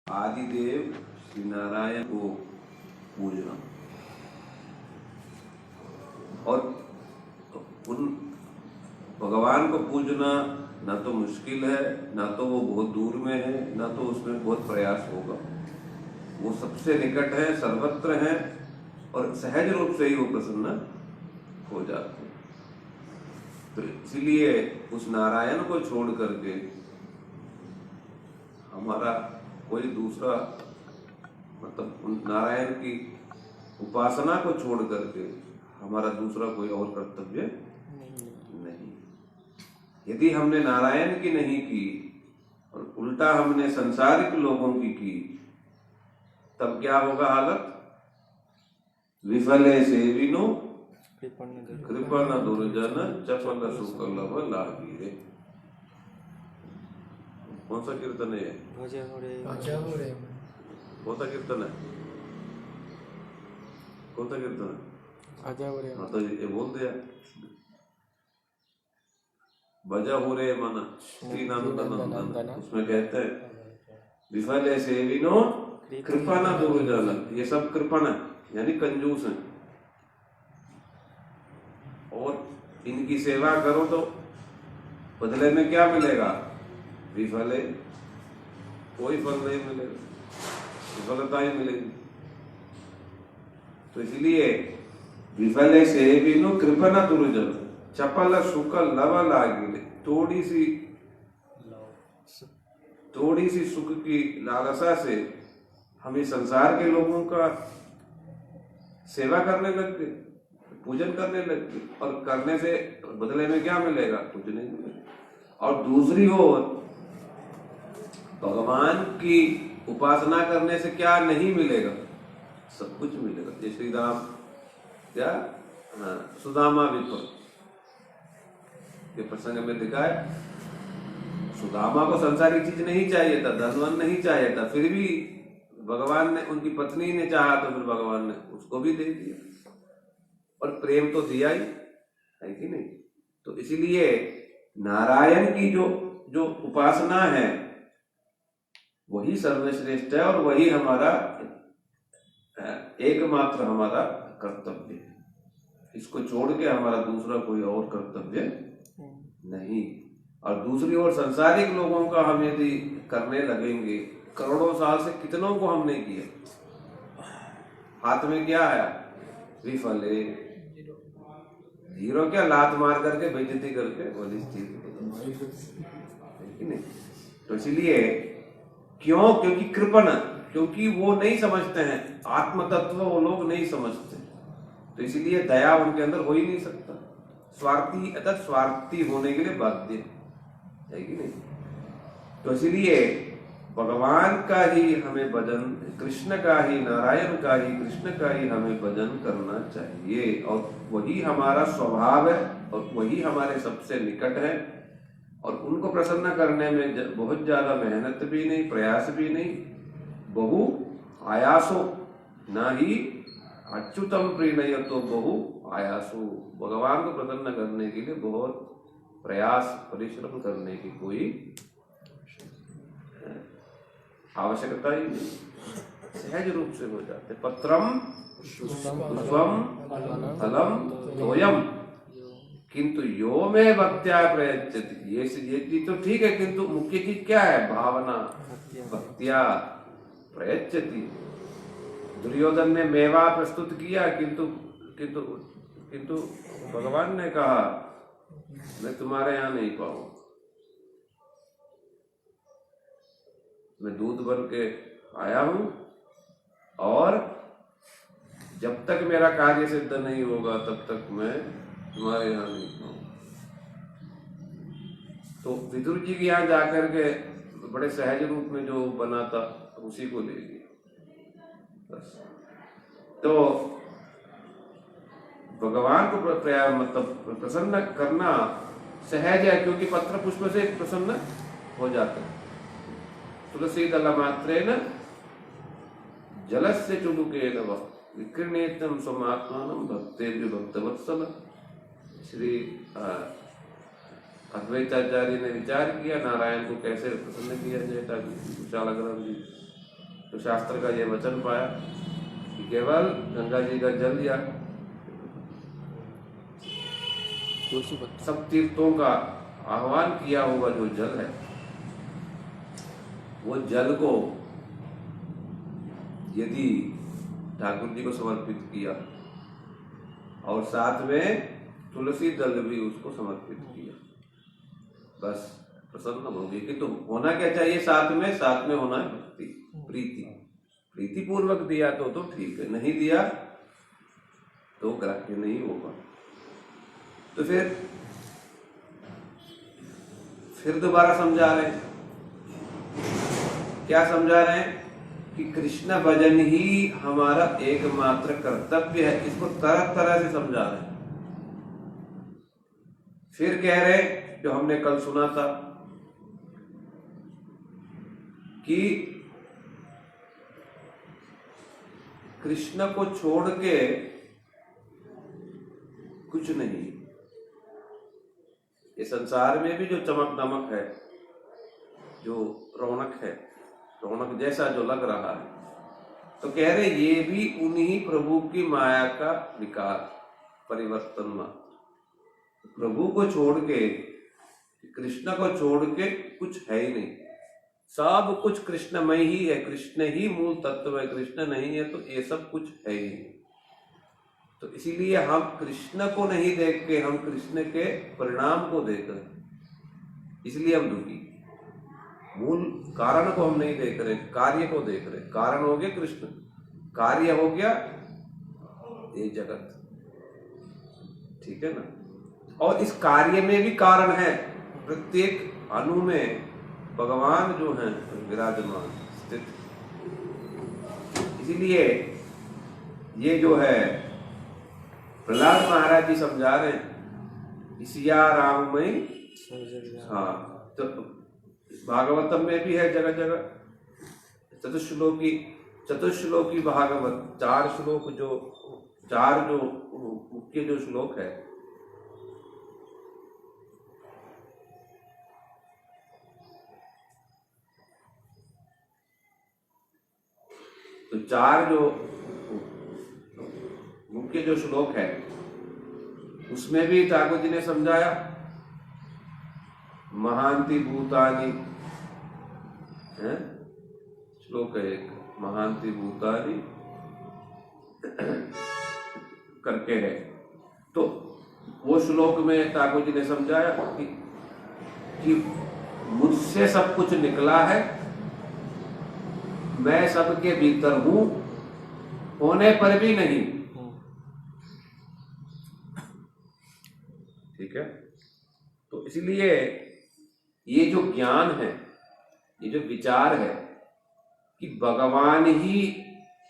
आदिदेव श्री नारायण को पूजना और उन भगवान को पूजना ना तो मुश्किल है, ना तो वो बहुत दूर में है, ना तो उसमें बहुत प्रयास होगा। वो सबसे निकट है, सर्वत्र है और सहज रूप से ही वो प्रसन्न हो जाते हैं। तो इसलिए उस नारायण को छोड़ करके हमारा कोई दूसरा मतलब नारायण की उपासना को छोड़ करके हमारा दूसरा कोई और कर्तव्य नहीं। यदि हमने नारायण की नहीं की और उल्टा हमने संसारिक लोगों की तब क्या होगा हालत? विफले सेविनो कृपण दुर्जन चपल सुकलव लागिरे। कौन सा कीर्तन है ये? कौन सा कीर्तन है? कौन सा कीर्तन है? हाँ तो ये बोल दिया, बजा हो रे मन श्री नंदन। उसमें कहते हैं विफले सेविनो कृपण दुर्जन। ये सब कृपण है यानी कंजूस है, और इनकी सेवा करो तो बदले में क्या मिलेगा? विफले, कोई फल नहीं मिलेगा, विफलता ही मिलेगी। तो इसलिए विफले सेविनो कृपण दुर्जन चपल सुकल लव लागिले। थोड़ी सी सुख की लालसा से हम इस संसार के लोगों का सेवा करने लगते, पूजन करने लगते, और करने से बदले में क्या मिलेगा? कुछ नहीं मिलेगा। और दूसरी ओर भगवान की उपासना करने से क्या नहीं मिलेगा? सब कुछ मिलेगा। जय श्री राम क्या सुदामा विप्र के प्रसंग में लिखा है, सुदामा को संसारिक चीज नहीं चाहिए था, धनवन नहीं चाहिए था, फिर भी भगवान ने, उनकी पत्नी ने चाहा तो फिर भगवान ने उसको भी दे दिया, और प्रेम तो दिया ही है कि नहीं। तो इसलिए नारायण की जो उपासना है वही सर्वश्रेष्ठ है और वही हमारा एकमात्र हमारा कर्तव्य है। इसको छोड़ के हमारा दूसरा कोई और कर्तव्य नहीं। और दूसरी ओर संसारिक लोगों का हम यदि करने लगेंगे, करोड़ों साल से कितनों को हमने किया, हाथ में क्या आया? विफले, जीरो क्या, लात मार करके बेइज्जती करके बोली नहीं। तो इसलिए क्यों? क्योंकि कृपण, क्योंकि वो नहीं समझते हैं आत्म तत्व, वो लोग नहीं समझते, तो इसलिए दया उनके अंदर हो ही नहीं सकता। स्वार्थी अतः स्वार्थी होने के लिए बाध्य है कि नहीं। तो इसलिए भगवान का ही हमें भजन, कृष्ण का ही, नारायण का ही, कृष्ण का ही हमें भजन करना चाहिए, और वही हमारा स्वभाव है और वही हमारे सबसे निकट है। और उनको प्रसन्न करने में बहुत ज्यादा मेहनत भी नहीं, प्रयास भी नहीं, बहु आयासो ना ही अच्युतम प्रीणय तो बहु आयासो। भगवान को प्रसन्न करने के लिए बहुत प्रयास, परिश्रम करने की कोई आवश्यकता ही नहीं, सहज रूप से हो जाते। पत्रम पुष्पम फलम तोयम किंतु यो में भक्त्या प्रयच्छति। ये तो ठीक है, किंतु मुख्य चीज क्या है? भावना, भक्त्या प्रयच्छति। दुर्योधन ने मेवा प्रस्तुत किया, किंतु किंतु किंतु भगवान ने कहा मैं तुम्हारे यहाँ नहीं पाऊं, मैं दूध बन के आया हूं, और जब तक मेरा कार्य सिद्ध नहीं होगा तब तक मैं तुम्हारे यहाँ नहीं पाऊं। तो विदुर जी के यहाँ जाकर के बड़े सहज रूप में जो बना था उसी को ले लिया बस। तो भगवान को मतलब प्रसन्न करना सहज है, क्योंकि पत्र पुष्प से प्रसन्न हो जाते हैं। तुलसी दल मात्रेन जलस्य चुलुकेन विकृणेतम स्वमात्मानं भक्तेभ्यो भक्तवत्सल। श्री अद्वैताचार्य ने विचार किया नारायण को कैसे प्रसन्न किया जाए, ताकि विशालाग्रह जी तो शास्त्र का ये वचन पाया कि केवल गंगा जी का जल या सब तीर्थों का आह्वान किया हुआ जो जल है, वो जल को यदि ठाकुर जी को समर्पित किया और साथ में तुलसी दल भी उसको समर्पित किया, बस प्रसन्न हो गई। कि तो होना क्या चाहिए साथ में होना है भक्ति, प्रीति पूर्वक दिया तो ठीक है, नहीं दिया तो ग्राह्य नहीं होगा। तो फिर दोबारा समझा रहे हैं, क्या समझा रहे हैं कि कृष्ण भजन ही हमारा एकमात्र कर्तव्य है। इसको तरह तरह से समझा रहे हैं। फिर कह रहे जो हमने कल सुना था कि कृष्ण को छोड़ के कुछ नहीं। ये संसार में भी जो चमक दमक है, जो रौनक है, रौनक जैसा जो लग रहा है, तो कह रहे ये भी उन्हीं प्रभु की माया का विकार, परिवर्तन मात्र। प्रभु को छोड़ के, कृष्ण को छोड़ के कुछ है ही नहीं। सब कुछ कृष्णमय ही है, कृष्ण ही मूल तत्व है। कृष्ण नहीं है तो ये सब कुछ है ही नहीं। तो इसीलिए हम कृष्ण को नहीं देख के, हम कृष्ण के परिणाम को देख रहे हैं, इसलिए हम दुखी। मूल कारण को हम नहीं देख रहे, कार्य को देख रहे। कारण हो गया कृष्ण, कार्य हो गया ये जगत, ठीक है ना। और इस कार्य में भी कारण है, प्रत्येक अणु में भगवान जो है विराजमान स्थित। इसीलिए ये जो है प्रहलाद महाराज जी समझा रहे हैं, सिया राममय। हाँ, तो भागवतम में भी है जगह जगह चतुश्लोकी भागवत, चार जो मुख्य जो श्लोक है, तो चार जो मुख्य जो श्लोक है उसमें भी ठाकुर जी ने समझाया, महांति भूतानि है श्लोक है एक, महांति भूतानि करके है। तो वो श्लोक में ठाकुर जी ने समझाया कि मुझसे सब कुछ निकला है, मैं सबके भीतर हूं, होने पर भी नहीं। ठीक है। तो इसलिए ये जो ज्ञान है, ये जो विचार है कि भगवान ही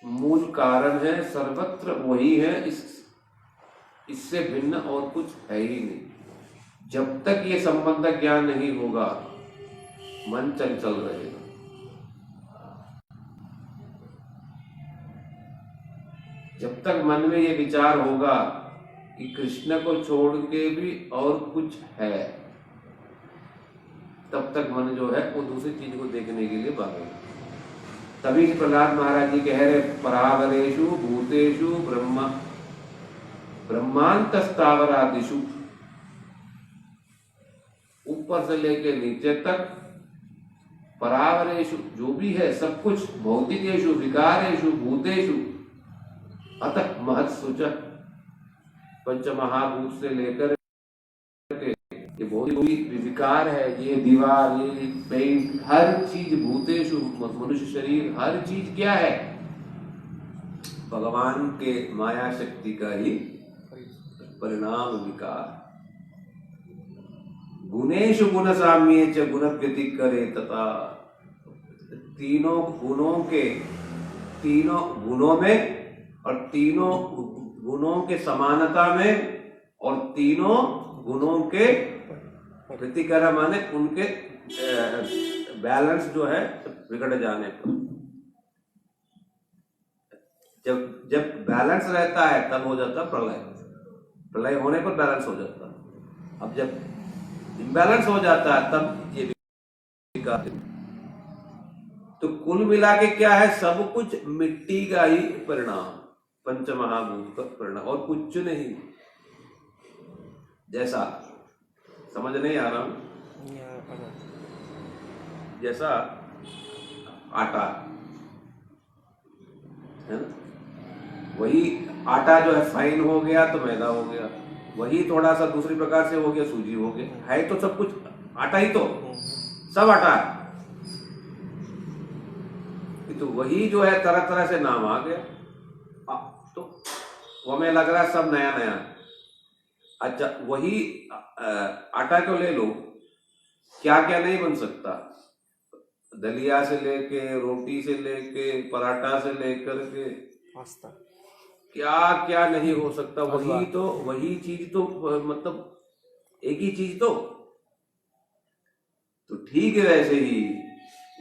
मूल कारण है, सर्वत्र वही है, इससे भिन्न और कुछ है ही नहीं। जब तक ये संबंध ज्ञान नहीं होगा, मन चंचल रहेगा। जब तक मन में ये विचार होगा कि कृष्ण को छोड़ के भी और कुछ है, तब तक मन जो है वो दूसरी चीज को देखने के लिए भागेगा। तभी प्रहलाद महाराज जी कह रहे, परावरेषु भूतेषु ब्रह्मांतस्तावरादिषु, ऊपर से लेके नीचे तक, परावरेषु जो भी है सब कुछ, भौतिकेषु विकारेषु भूतेषु, अतः महत्सुच, पंच महाभूत से लेकर के ये भौतिक विकार है, ये दीवार, ये पेंट, हर चीज भूतेषु, मनुष्य शरीर, हर चीज क्या है, भगवान के माया शक्ति का ही परिणाम विकार। गुणेषु गुण साम्ये च गुण व्यतिकरे तथा, तीनों गुणों में और तीनों गुणों के समानता में और तीनों गुणों के व्यतिकरण माने उनके बैलेंस जो है बिगड़ जाने पर। जब बैलेंस रहता है तब हो जाता प्रलय, प्रलय होने पर बैलेंस हो जाता है। अब जब इम्बैलेंस हो जाता है तब ये विकार। तो कुल मिला के क्या है, सब कुछ मिट्टी का ही परिणाम, पंच महाभूत का परिणाम और कुछ नहीं। जैसा समझ नहीं आ रहा, जैसा आटा है ना, वही आटा जो है फाइन हो गया तो मैदा हो गया, वही थोड़ा सा दूसरी प्रकार से हो गया सूजी हो गया, है तो सब कुछ आटा ही, तो सब आटा है। तो वही जो है तरह तरह से नाम आ गया, तो वो हमें लग रहा है सब नया नया। अच्छा, वही आटा को ले लो, क्या क्या नहीं बन सकता, दलिया से लेके, रोटी से लेके, पराठा से लेकर के पास्ता, क्या क्या नहीं हो सकता। वही चीज तो मतलब एक ही चीज तो ठीक है। वैसे ही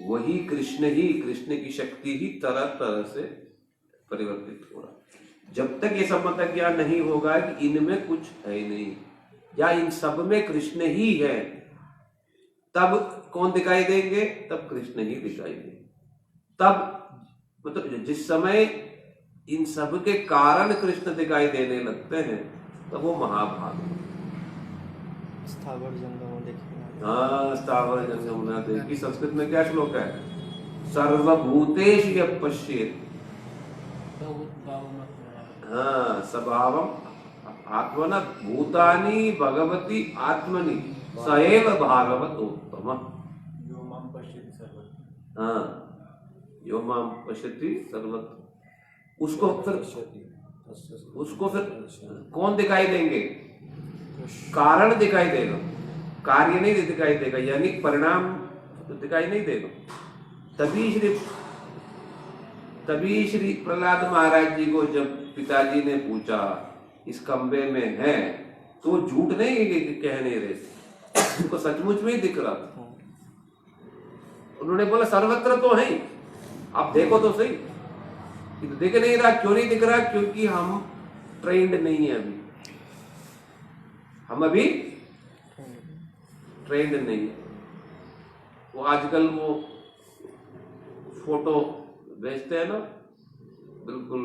वही कृष्ण की शक्ति ही तरह तरह से परिवर्तित हो रहा। जब तक ये संबंध ज्ञान नहीं होगा कि इनमें कुछ है ही नहीं या इन सब में कृष्ण ही है, तब कौन दिखाई देंगे, तब कृष्ण ही दिखाई देंगे। तब मतलब जिस समय इन सब के कारण कृष्ण दिखाई देने लगते हैं, तब वो महाभाग। स्थावर जंगम देखे। हाँ, स्थावर जंगम न देखी। संस्कृत में क्या श्लोक है, सर्वभूतेषु यः पश्येत्, हाँ, स्वभावम आत्मना भूतानि भगवती आत्मनि स एव भागवतोत्तमः। यो मां पश्यति सर्वत्र। हाँ, यो मां पश्यति सर्वत्र। उसको फिर कौन दिखाई देंगे, कारण दिखाई देगा, कार्य नहीं दिखाई देगा, यानी परिणाम दिखाई नहीं देगा। तभी श्री प्रहलाद महाराज जी को जब पिताजी ने पूछा इस कमरे में है, तो झूठ नहीं कह नहीं रहे, उनको सचमुच में ही दिख रहा था। उन्होंने बोला सर्वत्र तो है, आप देखो तो सही। दिख नहीं रहा, क्यों नहीं दिख रहा, क्योंकि हम ट्रेंड नहीं है अभी, हम अभी ट्रेंड नहीं है। वो आजकल वो फोटो भेजते हैं ना, बिल्कुल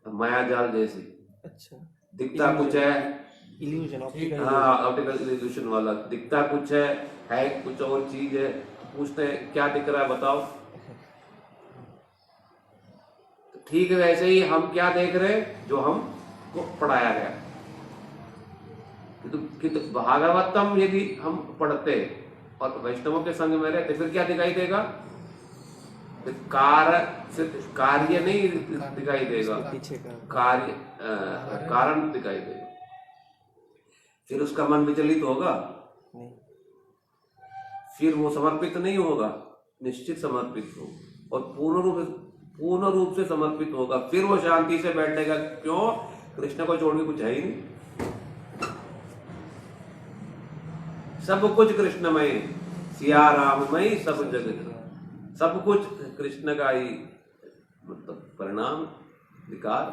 मायाजाल जैसी। अच्छा, दिखता कुछ है, इल्यूजन, हाँ, ऑप्टिकल इल्यूजन वाला। दिखता कुछ है कुछ और चीज है। पूछते हैं क्या दिख रहा है बताओ। ठीक है, वैसे ही हम क्या देख रहे हैं, जो हमको पढ़ाया गया। तो भागवतम यदि हम पढ़ते और वैष्णवों के संग में रहते, फिर क्या दिखाई देगा, कार्य नहीं दिखाई देगा, कार्य कारण दिखाई देगा। फिर उसका मन विचलित होगा, फिर वो समर्पित नहीं होगा, निश्चित समर्पित होगा और पूर्ण रूप से समर्पित होगा। फिर वो शांति से बैठेगा। क्यों, कृष्ण को छोड़ के कुछ है ही नहीं, सब कुछ कृष्णमय, सिया राममय सब जगत, सब कुछ कृष्ण का ही मतलब परिणाम विकार।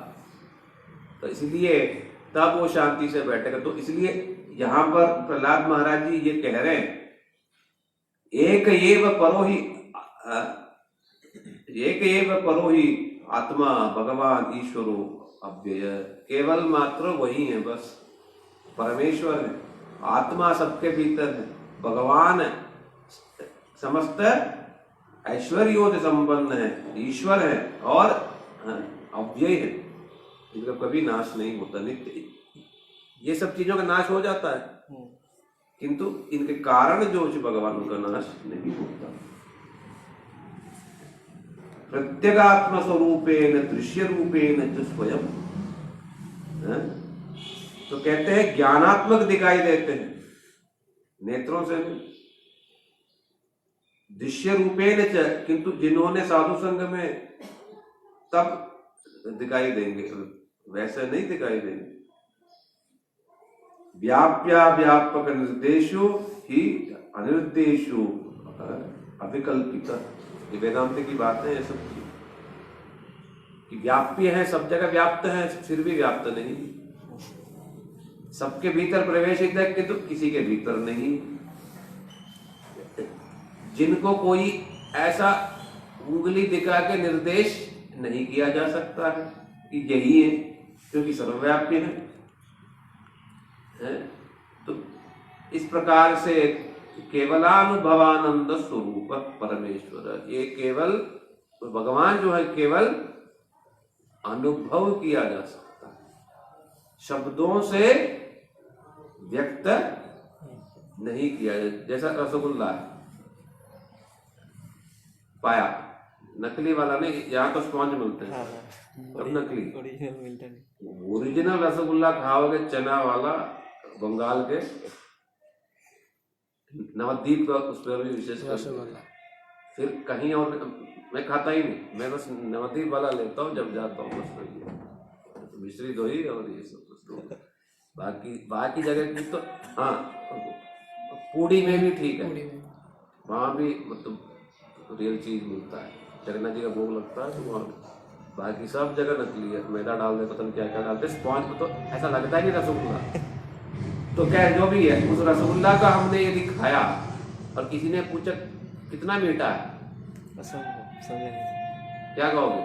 तो इसलिए तब वो शांति से बैठेगा। तो इसलिए यहां पर प्रहलाद महाराज जी ये कह रहे हैं, एक एव परो ही आत्मा भगवान ईश्वरो अव्यय। केवल मात्र वही है, बस परमेश्वर है, आत्मा सबके भीतर है, भगवान है, समस्त ऐश्वर्यों से संपन्न है, ईश्वर है और अव्यय है, इनका कभी नाश नहीं होता, नित्य। ये सब चीजों का नाश हो जाता है, किंतु इनके कारण जो भगवान, उनका नाश नहीं होता। प्रत्यगात्म स्वरूपेण दृश्य रूपेण च स्वयं। तो कहते हैं ज्ञानात्मक दिखाई देते हैं, नेत्रों से नहीं, दृश्य रूपेण च, किंतु जिन्होंने साधु संग में, तब दिखाई देंगे, वैसे नहीं दिखाई देंगे। व्याप्या व्यापक निर्देशो ही अनिर्देशो अविकल्पित। ये वेदांत की बातें हैं सब कि व्याप्य है, सब जगह व्याप्त है, फिर भी व्याप्त नहीं, सबके भीतर प्रवेशित है कि तो किसी के भीतर नहीं। जिनको कोई ऐसा उंगली दिखा के निर्देश नहीं किया जा सकता है कि यही है, क्योंकि सर्वव्यापी है। तो इस प्रकार से केवलानुभवानंद स्वरूप परमेश्वर, ये केवल भगवान जो है केवल अनुभव किया जा सकता है, शब्दों से व्यक्त नहीं किया। जैसा रसगुल्ला है, पाया नकली वाला नहीं, यहाँ तो स्पॉन्ज मिलते हैं, अब नकली। ओरिजिनल मिलता नहीं। ओरिजिनल रसगुल्ला खाओगे चना वाला, बंगाल के नवद्वीप का, उस पर भी विशेष रसगुल्ला, फिर कहीं और मैं खाता ही नहीं, मैं बस नवद्वीप वाला लेता हूँ जब जाता हूँ, बस मिश्री दही और ये सब कुछ। बाकी जगह की तो हाँ, पूड़ी में भी ठीक है, वहाँ भी मतलब रियल चीज मिलता है, जगन्नाथ जी का भोग लगता है तो वहाँ, बाकी सब जगह नकली है, मैदा डाल दे, पता नहीं क्या क्या डालते, स्पॉन्ज में तो ऐसा लगता ही नहीं रसगुल्ला। तो क्या जो भी है, उस रसगुल्ला का हमने यदि खाया और किसी ने पूछा कितना मीठा है, समझा नहीं, क्या कहोगे?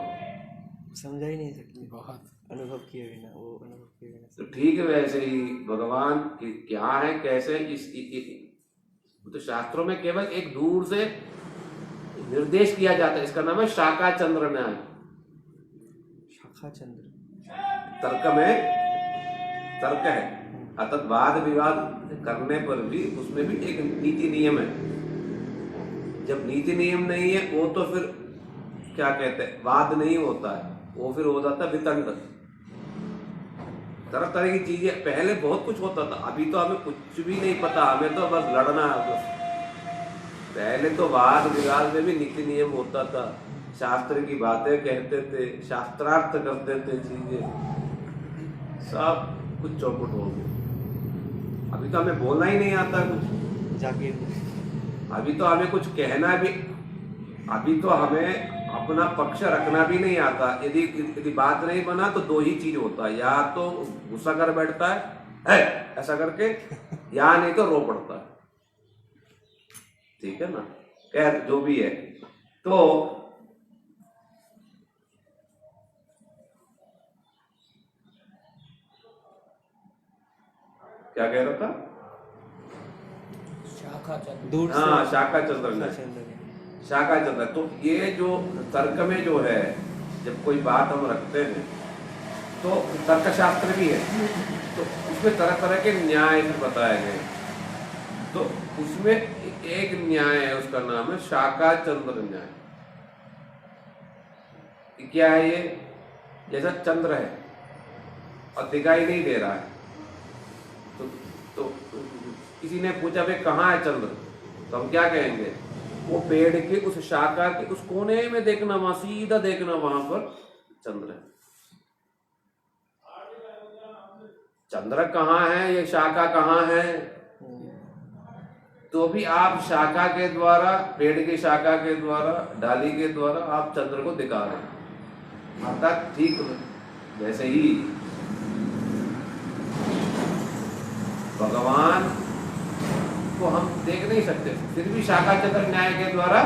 समझा ही नहीं सकते, बहुत अनुभव किए बिना, वो अनुभव किए बिना। तो ठीक है, वैसे ही भगवान क्या है, कैसे, तो शास्त्रों में केवल एक दूर से निर्देश किया जाता है, इसका नाम है शाखा चंद्र न्याय। शाखा चंद्र तर्क में तर्क है, अर्थात वाद विवाद करने पर भी उसमें भी एक नीति नियम है। जब नीति नियम नहीं है वो तो फिर क्या कहते हैं, वाद नहीं होता है, वो फिर हो जाता है वितंड। तरह तरह की चीजें, पहले बहुत कुछ होता था, अभी तो हमें कुछ भी नहीं पता, हमें तो बस लड़ना है बस। पहले तो वाद विवाद में भी नीति नियम होता था, शास्त्र की बातें कहते थे, शास्त्रार्थ करते थे, चीजें सब कुछ चौपट हो गया। अभी तो हमें बोलना ही नहीं आता कुछ, जागीर, अभी तो हमें कुछ कहना भी, अभी तो हमें अपना पक्ष रखना भी नहीं आता। यदि बात नहीं बना तो दो ही चीज होता है, या तो गुस्सा कर बैठता है ऐसा करके, या नहीं तो रो पड़ता है, ठीक है ना। खैर जो भी है, तो क्या कह रहा था? शाखा चंद्र, दूर से, हाँ, शाखा चंद्र न्याय, शाखा चंद्र। तो ये जो तर्क में जो है, जब कोई बात हम रखते हैं तो तर्कशास्त्र भी है, तो उसमें तरह तरह के न्याय बताए गए। तो उसमें एक न्याय है, उसका नाम है शाखा चंद्र न्याय। क्या है ये? जैसा चंद्र है और दिखाई नहीं दे रहा है, तो किसी ने पूछा भाई कहाँ है चंद्र, तो हम क्या कहेंगे? वो पेड़ के उस शाखा के उस कोने में देखना, वहां सीधा देखना, वहां पर चंद्र है। चंद्र कहाँ है, ये शाखा कहाँ है, तो भी आप शाखा के द्वारा, पेड़ की शाखा के द्वारा, डाली के द्वारा आप चंद्र को दिखा रहे हैं। अर्थात ठीक वैसे ही भगवान को हम देख नहीं सकते, फिर भी शाखा चंद्र न्याय के द्वारा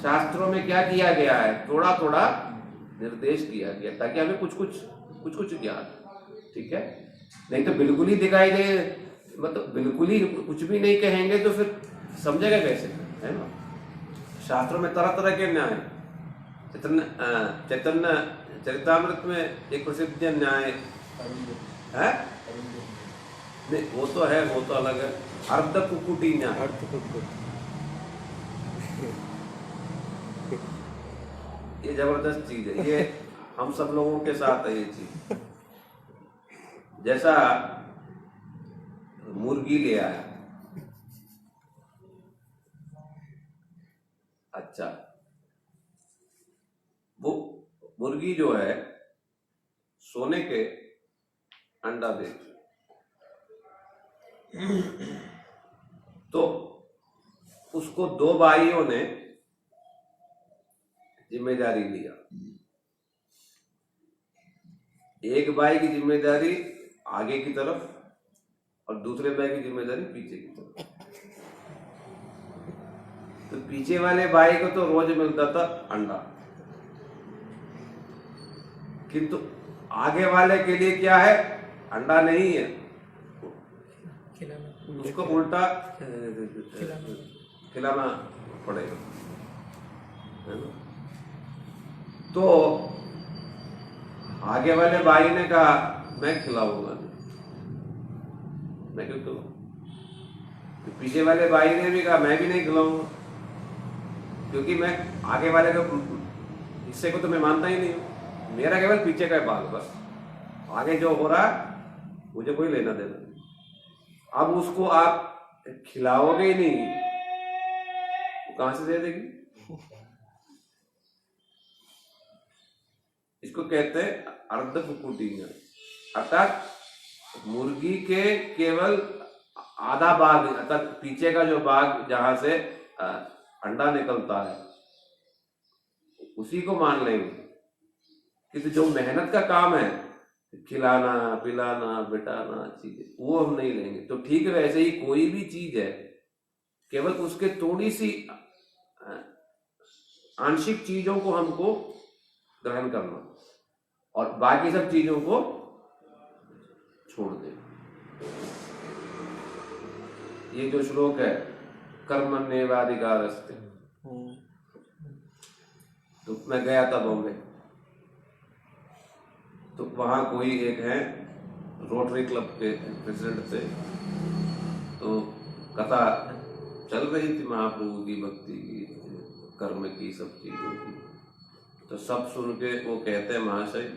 शास्त्रों में क्या किया गया है, थोड़ा थोड़ा निर्देश किया गया, ताकि हमें कुछ कुछ ज्ञान, ठीक है। नहीं तो बिल्कुल ही दिखाई दे, मतलब बिल्कुल ही कुछ भी नहीं कहेंगे तो फिर समझेगा कैसे, है ना। शास्त्रों में तरह तरह के न्याय, चैतन्य चरितामृत में एक प्रसिद्ध न्याय है, नहीं वो तो है, वो तो अलग है, अर्ध कुकुटी न्याय। ये जबरदस्त चीज है, ये हम सब लोगों के साथ है ये चीज। जैसा मुर्गी ले आया, अच्छा, वो मुर्गी जो है सोने के अंडा देती, तो उसको दो भाइयों ने जिम्मेदारी लिया। एक भाई की जिम्मेदारी आगे की तरफ और दूसरे भाई की जिम्मेदारी पीछे की तरफ। तो पीछे वाले भाई को तो रोज मिलता था अंडा, किंतु आगे वाले के लिए क्या है? अंडा नहीं है, खिलाना उसको उल्टा खिलाना पड़ेगा, है ना? तो आगे वाले भाई ने कहा मैं खिलाऊंगा नहीं, मैं क्यों खिलाऊं? तो पीछे वाले भाई ने भी कहा मैं भी नहीं खिलाऊंगा, क्योंकि मैं आगे वाले के हिस्से को तो मैं मानता ही नहीं हूं, मेरा केवल पीछे का भाग, बस आगे जो हो रहा है मुझे कोई लेना देना नहीं। अब उसको आप खिलाओगे ही नहीं, वो कहां से दे देगी? इसको कहते हैं अर्ध कुकुटिया, अर्थात मुर्गी के केवल आधा भाग, अर्थात पीछे का जो भाग जहां से अंडा निकलता है उसी को मान लेंगे, किंतु जो मेहनत का काम है, खिलाना पिलाना बिठाना चीजें, वो हम नहीं लेंगे। तो ठीक वैसे ही कोई भी चीज है, केवल उसके थोड़ी सी आंशिक चीजों को हमको ग्रहण करना और बाकी सब चीजों को छोड़ दे। ये जो श्लोक है कर्मण्येवाधिकारस्ते, तो मैं गया था बॉम्बे, तो वहां कोई एक है रोटरी क्लब के प्रेसिडेंट थे, तो कथा चल रही थी महाप्रभु की भक्ति की, कर्म की, सब चीजों की। तो सब सुन के वो कहते हैं महाशय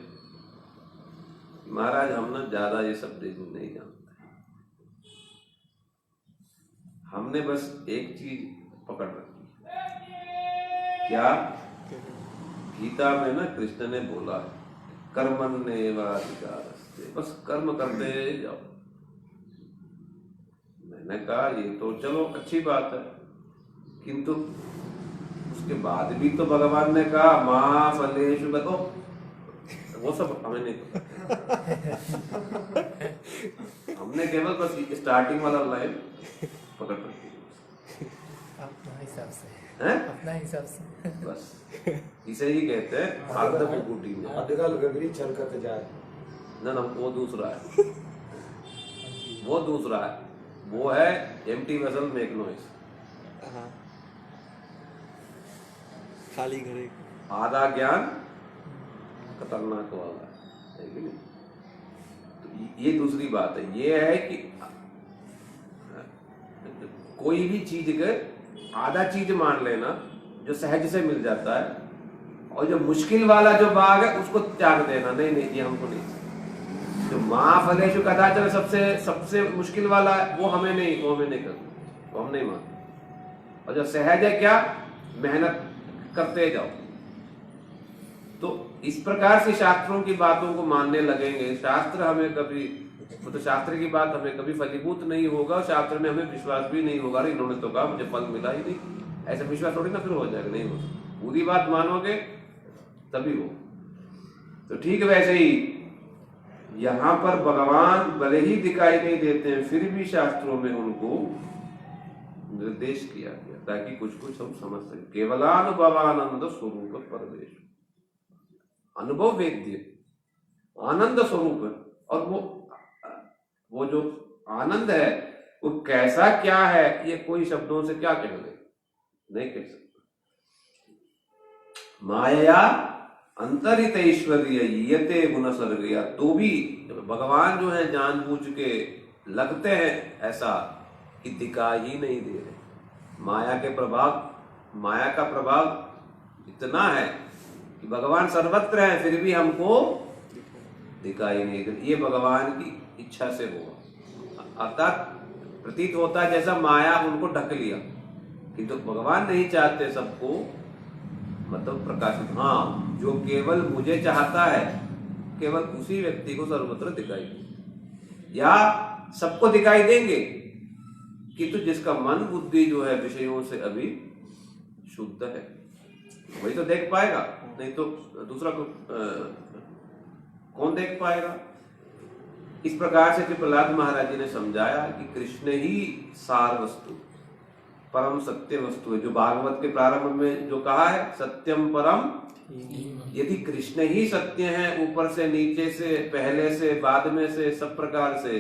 महाराज हम ना ज्यादा ये सब नहीं जानते, हमने बस एक चीज पकड़ रखी। क्या? गीता में ना कृष्ण ने बोला है कर्मण्येवाधिकारस्ते, बस कर्म करते जाओ। मैंने कहा ये तो चलो अच्छी बात है, किंतु उसके बाद भी तो भगवान ने कहा मां फलेषु बतो, वो सब हमें नहीं पता। हमने केवल बस स्टार्टिंग वाला लाइन पकड़ रखी अपना हिसाब से, है, अपना हिसाब से, बस इसे ही कहते हैं अर्ध कुकुटी में। आजकल गगरी छलकत जाए ना वो दूसरा है, वो दूसरा है, वो है एम्प्टी वेसल मेक नॉइज, हाँ, खाली घरे आधा ज्ञान खतरनाक वाला है कि नहीं? तो ये दूसरी बात है। ये है कि कोई भी चीज के आधा चीज मान लेना जो सहज से मिल जाता है, और जो मुश्किल वाला जो भाग है उसको त्याग देना, नहीं नहीं ये हमको नहीं। जो मां फलेषु कदाचन सबसे मुश्किल वाला है वो हमें नहीं करना, वो हम नहीं मानते। और जो सहज है क्या, मेहनत करते जाओ। तो इस प्रकार से शास्त्रों की बातों को मानने लगेंगे, शास्त्र हमें कभी, तो शास्त्र की बात हमें कभी फलीभूत नहीं होगा, और शास्त्र में हमें विश्वास भी नहीं होगा। इन्होंने तो कहा मुझे फल मिला ही नहीं, ऐसा विश्वास थोड़ी ना फिर हो जाएगा, नहीं हो सकता। पूरी बात मानोगे तभी हो। तो ठीक वैसे ही यहां पर भगवान भले ही दिखाई नहीं देते हैं, फिर भी शास्त्रों में उनको निर्देश किया गया ताकि कुछ कुछ हम समझ सकें। केवलानुभवानंद स्वरूप परमेश, अनुभव वेद्य आनंद स्वरूप है, और वो जो आनंद है वो कैसा क्या है, ये कोई शब्दों से क्या कह ले, नहीं कह सकता। माया अंतरित ऐश्वर्य यते गुण सर्गया, तो भी भगवान जो है जानबूझ के लगते हैं ऐसा कि दिखाई ही नहीं दे रहे। माया के प्रभाव, माया का प्रभाव इतना है कि भगवान सर्वत्र है फिर भी हमको दिखाई नहीं दे। ये भगवान की इच्छा से हुआ, अर्थात प्रतीत होता है जैसा माया उनको ढक लिया, किंतु भगवान नहीं चाहते सबको मतलब प्रकाशित। हाँ, जो केवल मुझे चाहता है केवल उसी व्यक्ति को सर्वत्र दिखाई दे, या सबको दिखाई देंगे, किंतु जिसका मन बुद्धि जो है विषयों से अभी शुद्ध है वही तो देख पाएगा, नहीं तो दूसरा कौन देख पाएगा। इस प्रकार से प्रहलाद महाराज जी ने समझाया कि कृष्ण ही सार वस्तु, परम सत्य वस्तु है, जो भागवत के प्रारंभ में जो कहा है सत्यम परम। यदि कृष्ण ही सत्य है, ऊपर से नीचे से, पहले से बाद में से, सब प्रकार से,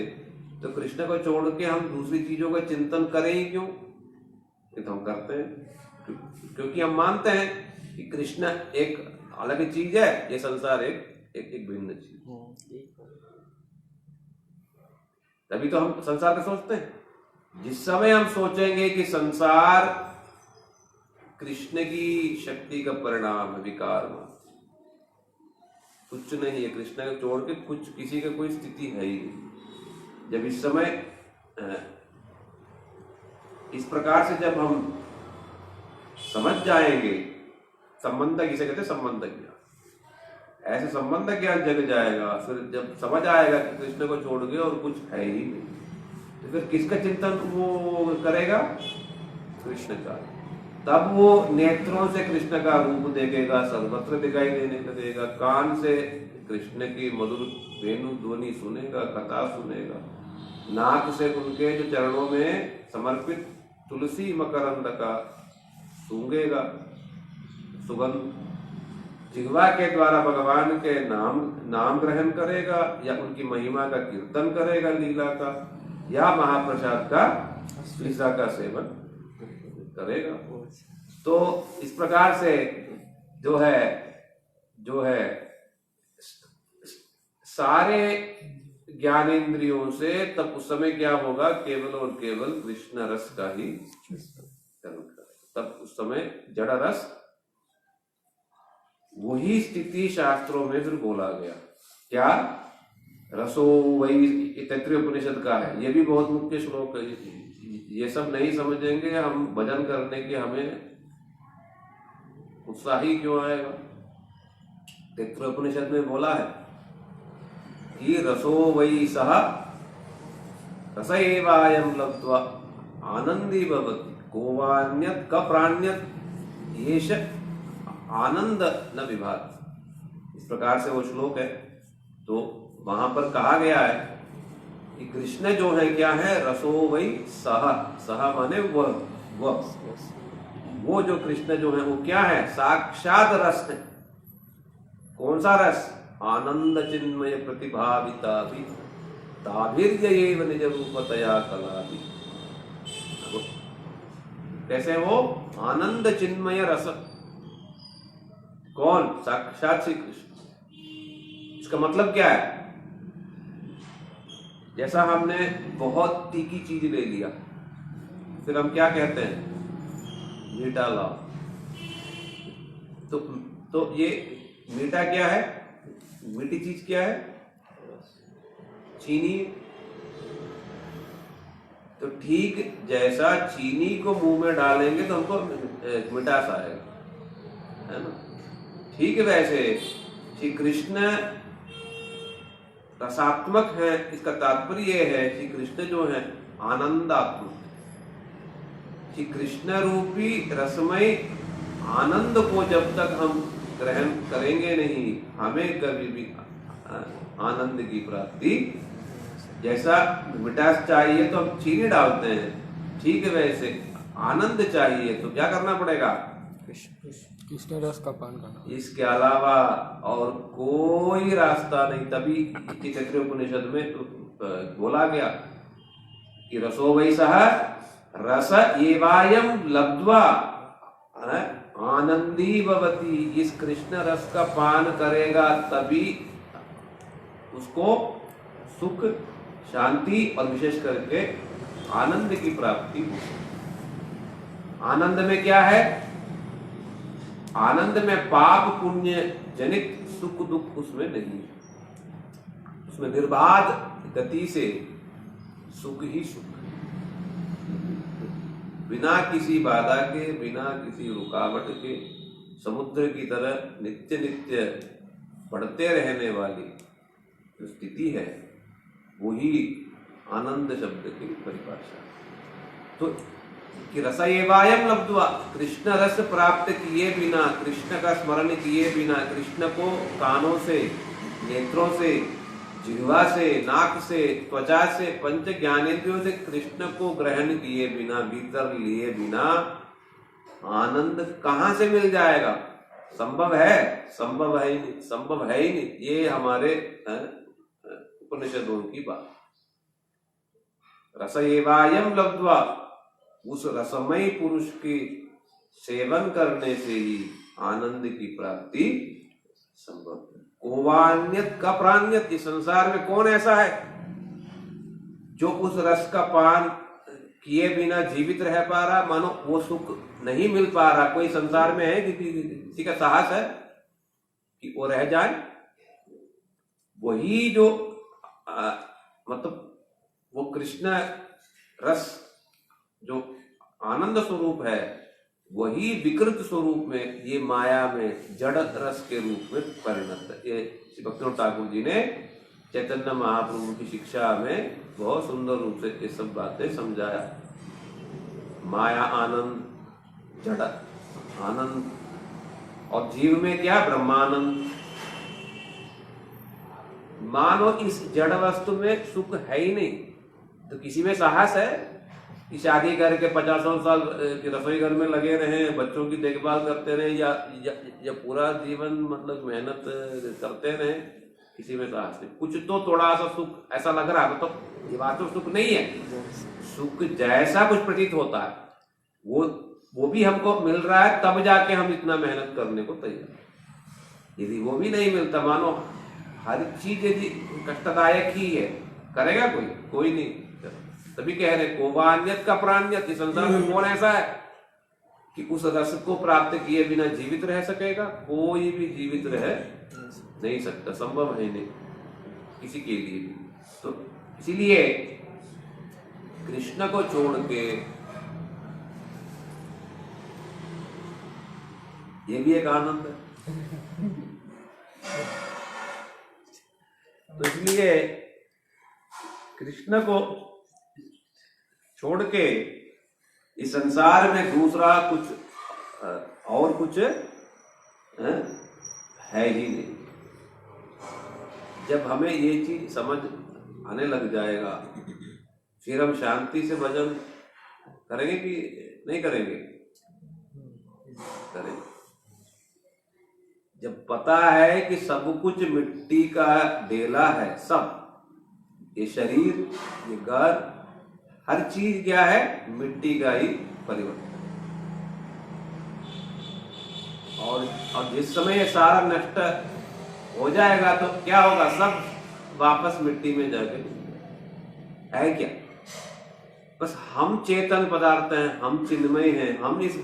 तो कृष्ण को छोड़ के हम दूसरी चीजों का चिंतन करें ही क्यों? ये तो हम करते हैं क्योंकि हम मानते हैं कि कृष्ण एक अलग चीज है, ये संसार एक भिन्न चीज। तभी तो हम संसार का सोचते हैं। जिस समय हम सोचेंगे कि संसार कृष्ण की शक्ति का परिणाम है, विकार मात्र, कुछ नहीं है, कृष्ण को छोड़ के कुछ किसी का कोई स्थिति है ही नहीं। जब इस समय इस प्रकार से जब हम समझ जाएंगे, संबंध किसे कहते हैं? संबंध ज्ञान। ऐसे संबंध ज्ञान जग जाएगा, फिर जब समझ आएगा कि कृष्ण को छोड़ के और कुछ है ही नहीं, तो फिर किसका चिंतन वो करेगा? कृष्ण का। तब वो नेत्रों से कृष्ण का रूप देखेगा, सर्वत्र दिखाई देने लगेगा, कान से कृष्ण की मधुर वेणु ध्वनि सुनेगा, कथा सुनेगा, नाक से उनके जो चरणों में समर्पित तुलसी मकरंद का सूंघेगा सुगंध, जिह्वा के द्वारा भगवान के नाम ग्रहण करेगा, या उनकी महिमा का कीर्तन करेगा, लीला का, या महाप्रसाद का लीला का सेवन करेगा। तो इस प्रकार से जो है सारे ज्ञानेंद्रियों से तब उस समय क्या होगा? केवल और केवल कृष्ण रस का ही कर्म करेगा। तब उस समय जड़ रस, वही स्थिति शास्त्रों में फिर बोला गया। क्या? रसो वही, तैत्तिरीय उपनिषद का है, ये भी बहुत मुख्य श्लोक है। ये सब नहीं समझेंगे हम, भजन करने के हमें उत्साह ही क्यों आएगा? तैत्तिरीय उपनिषद में बोला है कि रसो वही सह रस एवायं लब्ध्वा आनंदी भवति कोवान्यत् क प्राण्यत् येष आनंद न विभाति। इस प्रकार से वो श्लोक है। तो वहां पर कहा गया है कि कृष्ण जो है क्या है? रसो वही सह, सह माने वो जो कृष्ण जो है वो क्या है? साक्षात रस है। कौन सा रस? आनंद चिन्मय प्रतिभाविता भी ताभिर्ययेव निज रूपतया कलाभि। कैसे वो? आनंद चिन्मय रस। कौन? साक्षात श्री कृष्ण। इसका मतलब क्या है? जैसा हमने बहुत तीखी चीज ले लिया, फिर हम क्या कहते हैं? मीठा लाओ। तो ये मीठा क्या है? मीठी चीज क्या है? चीनी। तो ठीक जैसा चीनी को मुंह में डालेंगे तो हमको मिठास आएगा, है ना? ठीक वैसे श्री कृष्ण रसात्मक है। इसका तात्पर्य यह है श्री कृष्ण जो है आनंदात्मक। श्री कृष्ण रूपी रसमय आनंद को जब तक हम ग्रहण करेंगे नहीं, हमें कभी भी आनंद की प्राप्ति, जैसा मिठास चाहिए तो हम चीनी डालते हैं, ठीक है वैसे आनंद चाहिए तो क्या करना पड़ेगा? कृष्ण रस का पान करना। इसके अलावा और कोई रास्ता नहीं। तभी तैत्तिरीय उपनिषद में बोला गया कि रसो वै सह रस एवायं लब्ध्वा आनंदी भवति। इस कृष्ण रस का पान करेगा तभी उसको सुख, शांति और विशेष करके आनंद की प्राप्ति होगी। आनंद में क्या है? आनंद में पाप पुण्य जनित सुख दुख उसमें नहीं है। उसमें निर्बाध गति से सुख ही सुख, बिना किसी बाधा के, बिना किसी रुकावट के, समुद्र की तरह नित्य नित्य बढ़ते रहने वाली जो स्थिति है, वही आनंद शब्द की परिभाषा। तो कि रस एवायं लब्ध्वा, कृष्ण रस प्राप्त किए बिना, कृष्ण का स्मरण किए बिना, कृष्ण को कानों से, नेत्रों से जिह्वा से, नाक से, त्वचा से, पंच ज्ञानेंद्रियों से कृष्ण को ग्रहण किए बिना, भीतर लिए बिना आनंद कहां से मिल जाएगा? संभव है? संभव है ही नहीं, संभव है ही नहीं। ये हमारे उपनिषदों की बात। रस एवायम लब्ध्वा, उस रसमय पुरुष के सेवन करने से ही आनंद की प्राप्ति संभव है। कोवान्यत का प्राण्यत, इस संसार में कौन ऐसा है जो उस रस का पान किए बिना जीवित रह पा रहा? मानो वो सुख नहीं मिल पा रहा। कोई संसार में है किसी का साहस है कि वो रह जाए? वही जो मतलब वो कृष्ण रस जो आनंद स्वरूप है, वही विकृत स्वरूप में ये माया में जड़ रस के रूप में परिणत है। ये श्री भक्तिनाथ ठाकुर जी ने चैतन्य महाप्रभु की शिक्षा में बहुत सुंदर रूप से ये सब बातें समझाया। माया आनंद, जड़ आनंद, और जीव में क्या? ब्रह्मानंद। मानो इस जड़ वस्तु में सुख है ही नहीं, तो किसी में साहस है कि शादी करके 50 साल की रसोई घर में लगे रहे, बच्चों की देखभाल करते रहे, या पूरा जीवन मतलब मेहनत करते रहे? किसी में साहस नहीं। कुछ तो थोड़ा सा सुख ऐसा लग रहा है, तो ये बात तो सुख नहीं है। सुख जैसा कुछ प्रतीत होता है वो भी हमको मिल रहा है, तब जाके हम इतना मेहनत करने को तैयार। यदि वो भी नहीं मिलता, मानो हर चीज यदि कष्टदायक ही है, करेगा कोई नहीं। तभी कह रहे कोवान्यत का प्राण्यत, इस संसार में कौन ऐसा है कि उस रस को प्राप्त किए बिना जीवित रह सकेगा? कोई भी जीवित रह नहीं सकता, संभव है नहीं किसी के लिए भी। तो इसीलिए कृष्ण को छोड़ के, ये भी एक आनंद है। तो इसलिए कृष्ण को छोड़ के इस संसार में दूसरा कुछ और कुछ है ही नहीं। जब हमें ये चीज समझ आने लग जाएगा, फिर हम शांति से भजन करेंगे कि नहीं करेंगे? करेंगे। जब पता है कि सब कुछ मिट्टी का ढेला है, सब ये शरीर, ये घर, हर चीज क्या है? मिट्टी का ही परिवर्तन। और जिस समय ये सारा नष्ट हो जाएगा तो क्या होगा? सब वापस मिट्टी में जाके है क्या? बस हम चेतन पदार्थ हैं, हम चिन्मय हैं, हम इस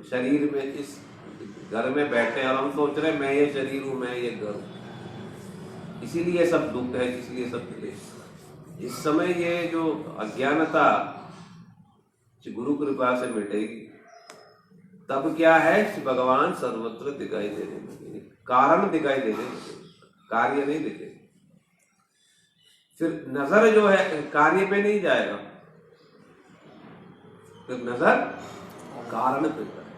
शरीर में, इस घर में बैठे हैं और हम सोच रहे हैं मैं ये शरीर हूं, मैं ये घर हूं। इसीलिए सब दुख है, इसीलिए सब क्लेश। इस समय ये जो अज्ञानता गुरु कृपा से मिटेगी, तब क्या है? भगवान सर्वत्र दिखाई देने लगे, कारण दिखाई देने लगे, कार्य नहीं दिखे। फिर नजर जो है कार्य पे नहीं जाएगा, फिर नजर कारण पे जाएगा।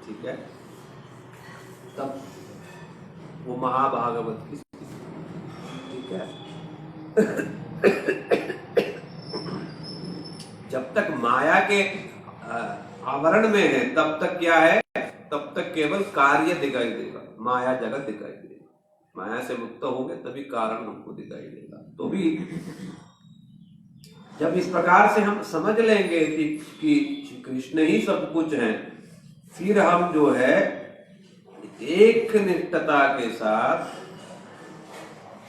ठीक है? तब वो महाभागवत की, ठीक है? जब तक माया के आवरण में है, तब तक क्या है? तब तक केवल कार्य दिखाई देगा, माया जगत दिखाई देगा। माया से मुक्त होंगे तभी कारण हमको दिखाई देगा। तो भी जब इस प्रकार से हम समझ लेंगे कि कृष्ण ही सब कुछ है, फिर हम जो है एक निष्ठता के साथ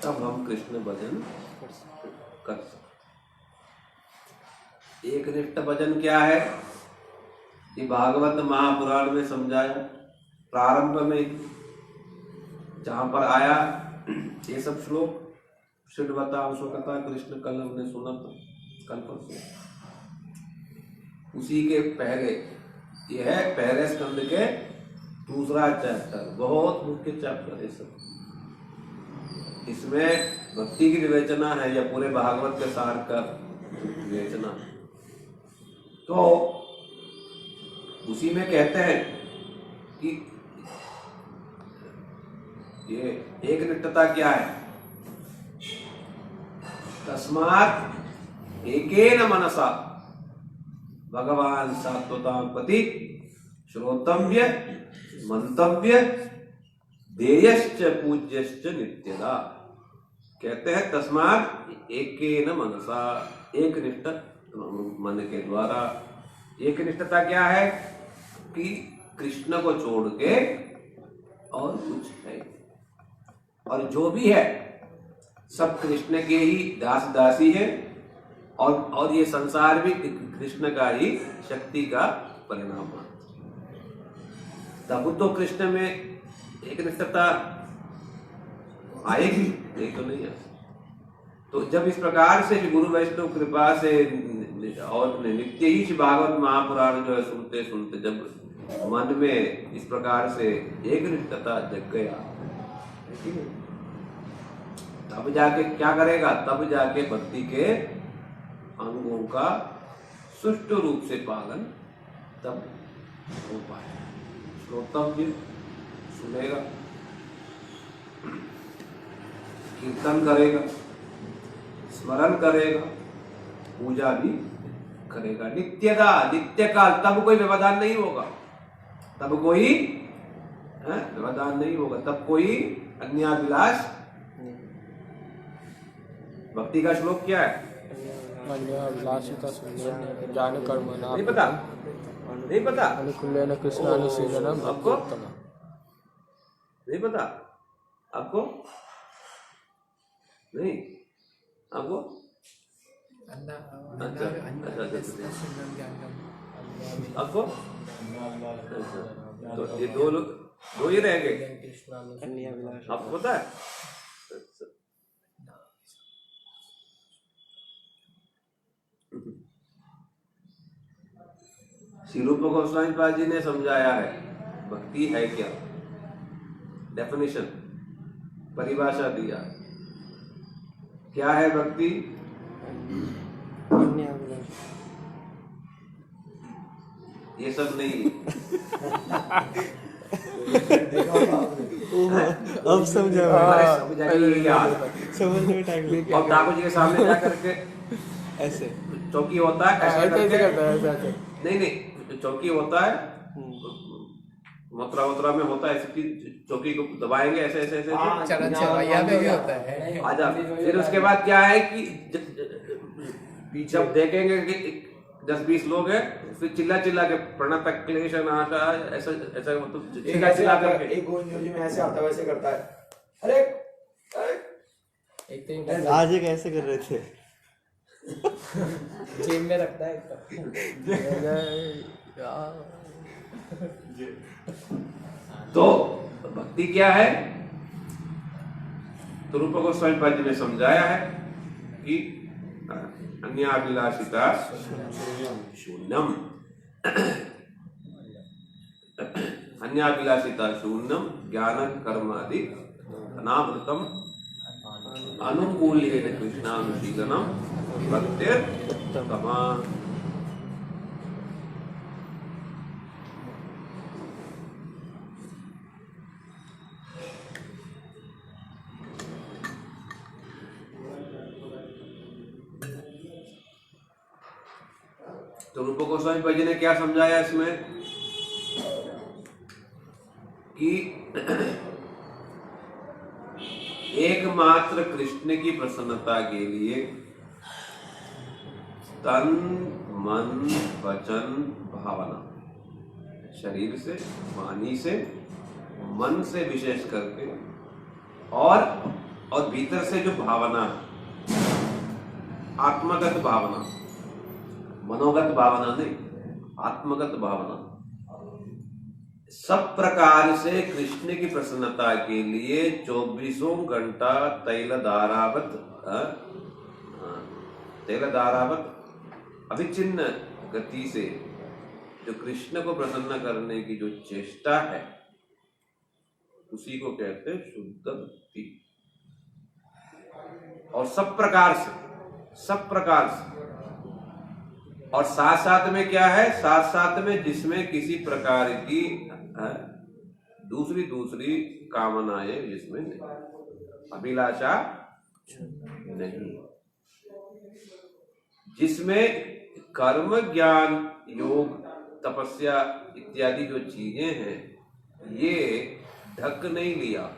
तब हम कृष्ण भजन कर सकते। एक निष्ठ भजन क्या है? ये भागवत महापुराण में समझाया, प्रारंभ में जहां पर आया ये सब श्लोक, श्रीमता अशोकता कृष्ण, कल हमने सुना था, कल परसों। उसी के पहले ये है पहले स्कंद के दूसरा चैप्टर, बहुत मुख्य चैप्टर है सब। इसमें भक्ति की विवेचना है या पूरे भागवत के सार का विवेचना। तो उसी में कहते हैं कि ये एक निष्ठता क्या है? तस्मात् एकेन मनसा भगवान सात्वतां प्रति श्रोतव्य मंतव्य देयश्च पूज्यश्च नित्यदा। कहते हैं तस्मात् एकेन मनसा, एक निष्ठ मन के द्वारा। एक निष्ठता क्या है कि कृष्ण को छोड़ के और कुछ है, और जो भी है सब कृष्ण के ही दास दासी है, और ये संसार भी कृष्ण का ही शक्ति का परिणाम है। तब तो कृष्ण में एक निष्ठता आएगी, नहीं तो नहीं आ सकती। तो जब इस प्रकार से गुरु वैष्णव कृपा से और नित्य ही भागवत महापुराण जो है सुनते सुनते जब मन में इस प्रकार से एक निष्ठता जग गया, तब जाके क्या करेगा, तब जाके भक्ति के अंगों का सुष्ठु रूप से पालन तब हो पाए। श्रोतव्य सुनेगा, कीर्तन करेगा, स्मरण करेगा, पूजा भी करेगा, नित्यदा नित्य काल, तब कोई व्यवधान नहीं होगा, तब कोई व्यवधान नहीं होगा, तब कोई अन्याभिलाष। भक्ति का श्लोक क्या है? अन्याभिलाषिता शून्यं ज्ञान कर्म नहीं पता, नहीं पता, अनुकूलेन कृष्णानुशीलनम आपको भक्त्योत्तम। नहीं पता आपको? नहीं आपको? अच्छा, आपको? अच्छा, तो ये दो लोग, दो ही रह गए, आपको पता है? अच्छा। श्री रूप गोस्वामी पाद जी ने समझाया है भक्ति है क्या, डेफिनेशन, परिभाषा दिया। क्या है भक्ति? ये सब नहीं। अब समझा, समझ में टाइम ले। और ठाकुर जी के सामने जा करके ऐसे चौकी होता है, ऐसे करता करके, है, नहीं चौकी होता है, मथुरा में होता है, ऐसे चौकी को दबाएंगे ऐसे ऐसे ऐसे, चरण चढ़ाइया में भी होता है। आजा। फिर उसके बाद क्या है कि जब देखेंगे कि 10-20 लोग हैं, फिर चिल्ला चिल्ला के प्रणत क्लेश नाशा, ऐसा ऐसा मतलब चिल्ला चिल्ला करके, एक गोंजोली में ऐसे आता है, वैसे करता है, अरे एक तो आज एक ऐसे कर रहे थे, जेब में रखता है तो भक्ति क्या है? तो रूप गोस्वामी पाद जी ने समझाया है कि अन्याभिलाषिता शून्यम, अन्याभिलाषिता शून्यम ज्ञान कर्मादि अनावृतम अनुकूल्येन कृष्णानुशीलनम भक्तिर्तमा। तो रूप गोस्वामी पाद जी ने क्या समझाया इसमें कि एकमात्र कृष्ण की प्रसन्नता के लिए तन मन वचन भावना, शरीर से, वाणी से, मन से विशेष करके, और भीतर से जो भावना, आत्मगत भावना, मनोगत भावना नहीं, आत्मगत भावना, सब प्रकार से कृष्ण की प्रसन्नता के लिए 24 घंटा तैलधारावत अविच्छिन्न गति से जो कृष्ण को प्रसन्न करने की जो चेष्टा है, उसी को कहते हैं शुद्ध भक्ति। और सब प्रकार से, और साथ साथ में क्या है, साथ साथ में जिसमें किसी प्रकार की दूसरी कामनाएं जिसमें नहीं, अभिलाषा नहीं, जिसमें कर्म, ज्ञान, योग, तपस्या इत्यादि जो चीजें हैं ये ढक नहीं लिया,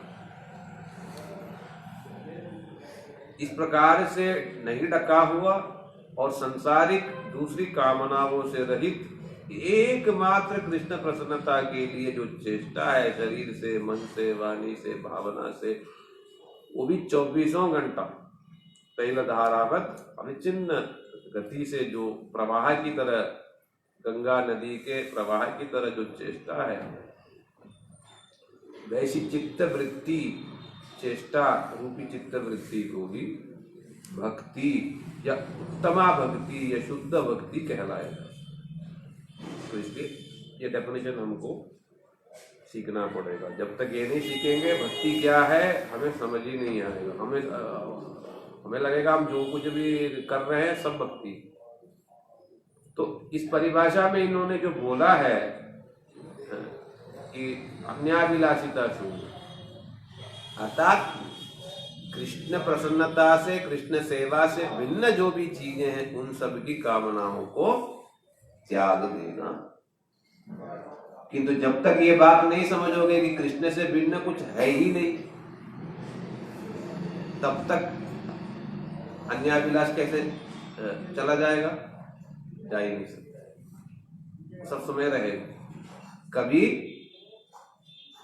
इस प्रकार से नहीं ढका हुआ और संसारिक दूसरी कामनाओं से रहित एकमात्र कृष्ण प्रसन्नता के लिए जो चेष्टा है शरीर से, मन से, वाणी से, भावना से, वो भी 24 घंटा तैल धारावत अविच्छिन्न गति से जो प्रवाह की तरह, गंगा नदी के प्रवाह की तरह जो चेष्टा है, वैसी चित्त वृत्ति, चेष्टा रूपी चित्त वृत्ति को भी भक्ति या उत्तमा भक्ति या शुद्ध भक्ति कहलाएगा। तो इसलिए ये डेफिनेशन हमको सीखना पड़ेगा। जब तक ये नहीं सीखेंगे भक्ति क्या है हमें समझ ही नहीं आएगा। हमें लगेगा हम जो कुछ भी कर रहे हैं सब भक्ति। तो इस परिभाषा में इन्होंने जो बोला है कि अन्याभिलाषिता शून्य, अर्थात कृष्ण प्रसन्नता से, कृष्ण सेवा से भिन्न जो भी चीजें हैं उन सब की कामनाओं को त्याग देना। किंतु जब तक ये बात नहीं समझोगे कि कृष्ण से भिन्न कुछ है ही नहीं, तब तक अन्याभिलाष कैसे चला जाएगा? जा ही नहीं सकता। सब समय रहेगा, कभी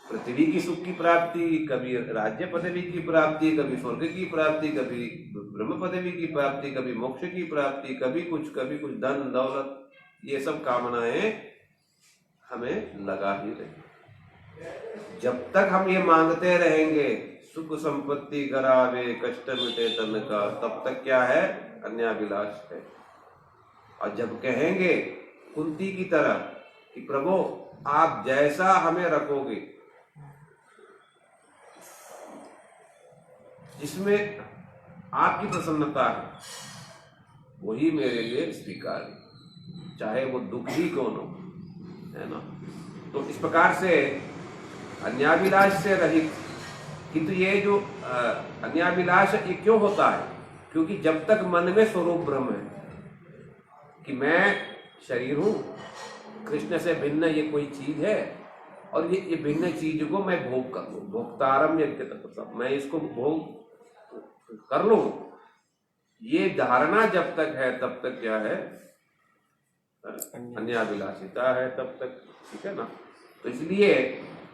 पृथ्वी की सुख की प्राप्ति, कभी राज्य पदवी की प्राप्ति, कभी स्वर्ग की प्राप्ति, कभी ब्रह्म पदवी की प्राप्ति, कभी मोक्ष की प्राप्ति, कभी कुछ धन दौलत, ये सब कामनाएं हमें लगा ही रही। जब तक हम ये मांगते रहेंगे सुख संपत्ति करावे कष्ट मिटे तन का, तब तक क्या है? अन्याभिलाष है। और जब कहेंगे कुंती की तरह कि प्रभु आप जैसा हमें रखोगे, जिसमें आपकी प्रसन्नता है, वही मेरे लिए स्वीकार है, चाहे वो दुख ही कौन हो, है ना। तो इस प्रकार से अन्याभिलाष से रहित। किंतु ये जो अन्याभिलाष ये क्यों होता है? क्योंकि जब तक मन में स्वरूप ब्रह्म है कि मैं शरीर हूं, कृष्ण से भिन्न ये कोई चीज है और ये भिन्न चीज को मैं भोग कर लूं, भोक्तारम यज्ञ तपसा, मैं इसको भोग कर लूं, ये धारणा जब तक है तब तक क्या है? अन्याभिलाषिता है तब तक, ठीक है ना। तो इसलिए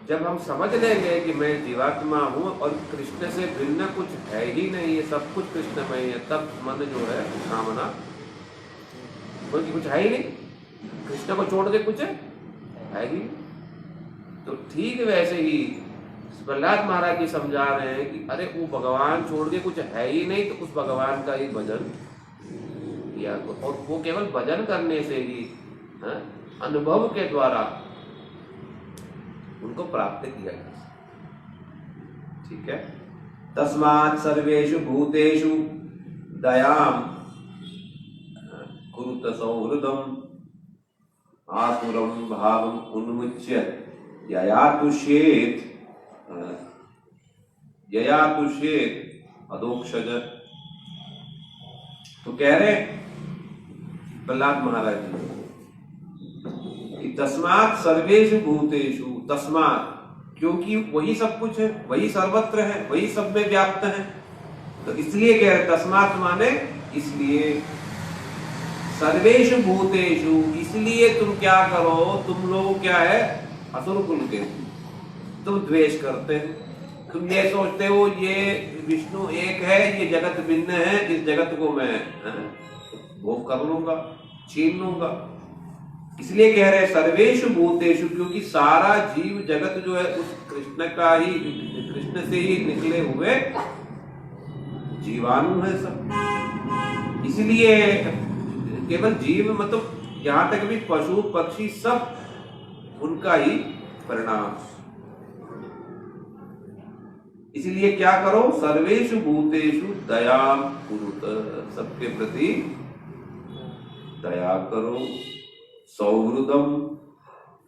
जब हम समझ लेंगे कि मैं जीवात्मा हूं और कृष्ण से भिन्न कुछ है ही नहीं, ये सब कुछ कृष्णमय है, तब मन जो है कामना, क्योंकि कुछ है ही नहीं, कृष्ण को छोड़ के कुछ है ही। तो ठीक वैसे ही प्रहलाद महाराज जी समझा रहे हैं कि अरे वो भगवान छोड़ के कुछ है ही नहीं, तो उस भगवान का ही भजन किया, और वो केवल भजन करने से ही अनुभव के द्वारा उनको प्राप्त किया जा सकता, ठीक है। तस्मात् सर्वेषु भूतेषु दयाम कुरुत सौहृदम आसुरम भावम उन्मुच्य ययातुष्येत अदोक्षज। तो कह रहे प्रहलाद महाराज जी कि तस्मात् सर्वेषु भूतेषु, तस्मात् क्योंकि वही सब कुछ है, वही सर्वत्र है, वही सब में व्याप्त है, तो इसलिए कह रहे तस्मात् माने इसलिए, सर्वेषु भूतेषु इसलिए तुम क्या करो, तुम लोग क्या है? असुर कुल के, तुम द्वेष करते हैं, तुम ये सोचते हो ये विष्णु एक है, ये जगत भिन्न है, इस जगत को मैं भोग कर लूंगा, छीन लूंगा। इसलिए कह रहे सर्वेषु भूतेषु, क्योंकि सारा जीव जगत जो है उस कृष्ण का ही, कृष्ण से ही निकले हुए जीवाणु है सब। इसलिए केवल जीव मतलब यहां तक भी पशु पक्षी सब उनका ही परिणाम। इसलिए क्या करो? सर्वेषु भूतेषु दयाम कुरुत, सबके प्रति दया करो, सौहृदम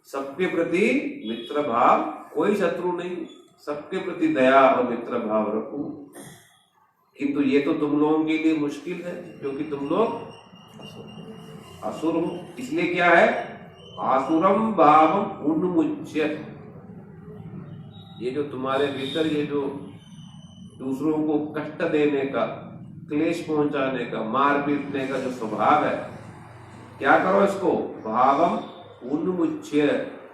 सबके प्रति मित्र भाव, कोई शत्रु नहीं, सबके प्रति दया और मित्र भाव रखो। किंतु ये तो तुम लोगों के लिए मुश्किल है, क्योंकि तुम लोग असुर हो। इसलिए क्या है, आसुरम भावम उन्मुच्य। ये जो तुम्हारे भीतर ये जो दूसरों को कष्ट देने का, क्लेश पहुंचाने का, मार पीटने का जो स्वभाव है, क्या करो इसको, भावम उन्मुच्य,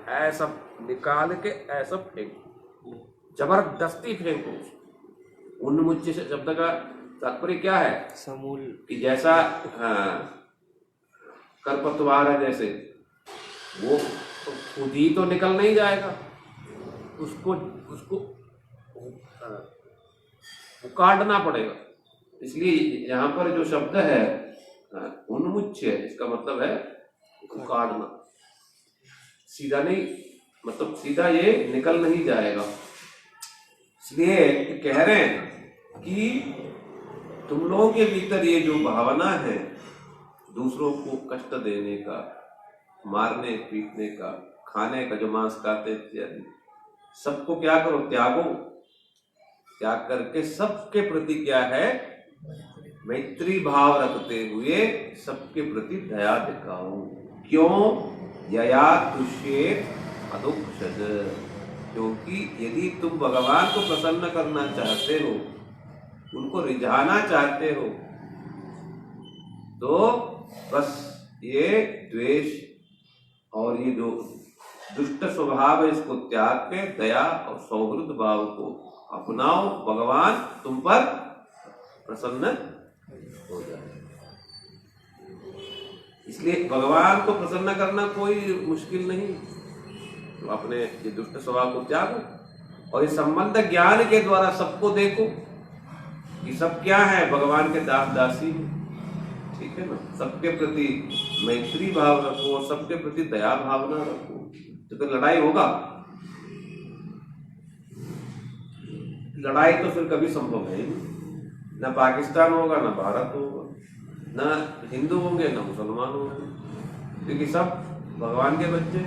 ऐसा निकाल के ऐसा फेंको, जबरदस्ती फेंको। उन्मुच्य से शब्द का तात्पर्य क्या है, समूल। कि जैसा खरपतवार है, जैसे वो खुद ही तो निकल नहीं जाएगा, उसको उकाड़ना पड़ेगा। इसलिए यहाँ पर जो शब्द है उन्मुच्य, इसका मतलब है उकाड़ना। सीधा नहीं, मतलब सीधा ये निकल नहीं जाएगा। इसलिए कह रहे हैं कि तुम लोगों के भीतर ये जो भावना है दूसरों को कष्ट देने का, मारने पीटने का, खाने का, जो मांस खाते इत्यादि, सबको क्या करो, त्यागो। त्याग करके सबके प्रति क्या है, मैत्री भाव रखते हुए सबके प्रति दया दिखाओ। क्यों, यया तुष्येत अदुक्षज, क्योंकि यदि तुम भगवान को प्रसन्न करना चाहते हो, उनको रिझाना चाहते हो, तो बस ये द्वेष और ये जो दुष्ट स्वभाव है इसको त्याग के दया और सौहृद भाव को अपनाओ। भगवान तुम पर प्रसन्न हो जाए। इसलिए भगवान को प्रसन्न करना कोई मुश्किल नहीं, तो अपने ये दुष्ट स्वभाव को त्यागो और इस संबंध ज्ञान के द्वारा सबको देखो कि सब क्या है, भगवान के दास दासी हैं। ठीक है ना, सबके प्रति मैत्री भाव रखो और सबके प्रति दया भावना रखो, तो फिर लड़ाई होगा। लड़ाई तो फिर कभी संभव है नहीं, ना पाकिस्तान होगा, ना भारत होगा, ना हिंदू होंगे, ना मुसलमान होंगे, क्योंकि सब भगवान के बच्चे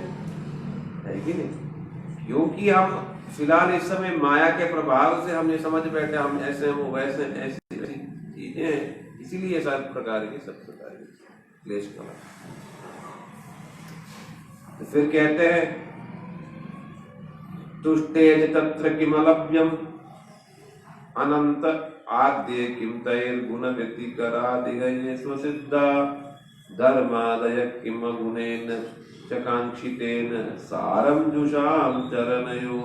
है कि नहीं। क्योंकि हम फिलहाल इस समय माया के प्रभाव से हम ये समझ बैठे हम ऐसे हैं, वो वैसे, ऐसी चीजें हैं, इसीलिए सब प्रकार के क्लेश कला। तो फिर कहते हैं तुष्टेज तत्र किमलभ्यम अनंत आद्य किम तैर्गुण व्यतिकरादिगये स्वसिद्धा धर्मादय किम गुणेन चकांक्षितेन सारम जुषाम चरणयो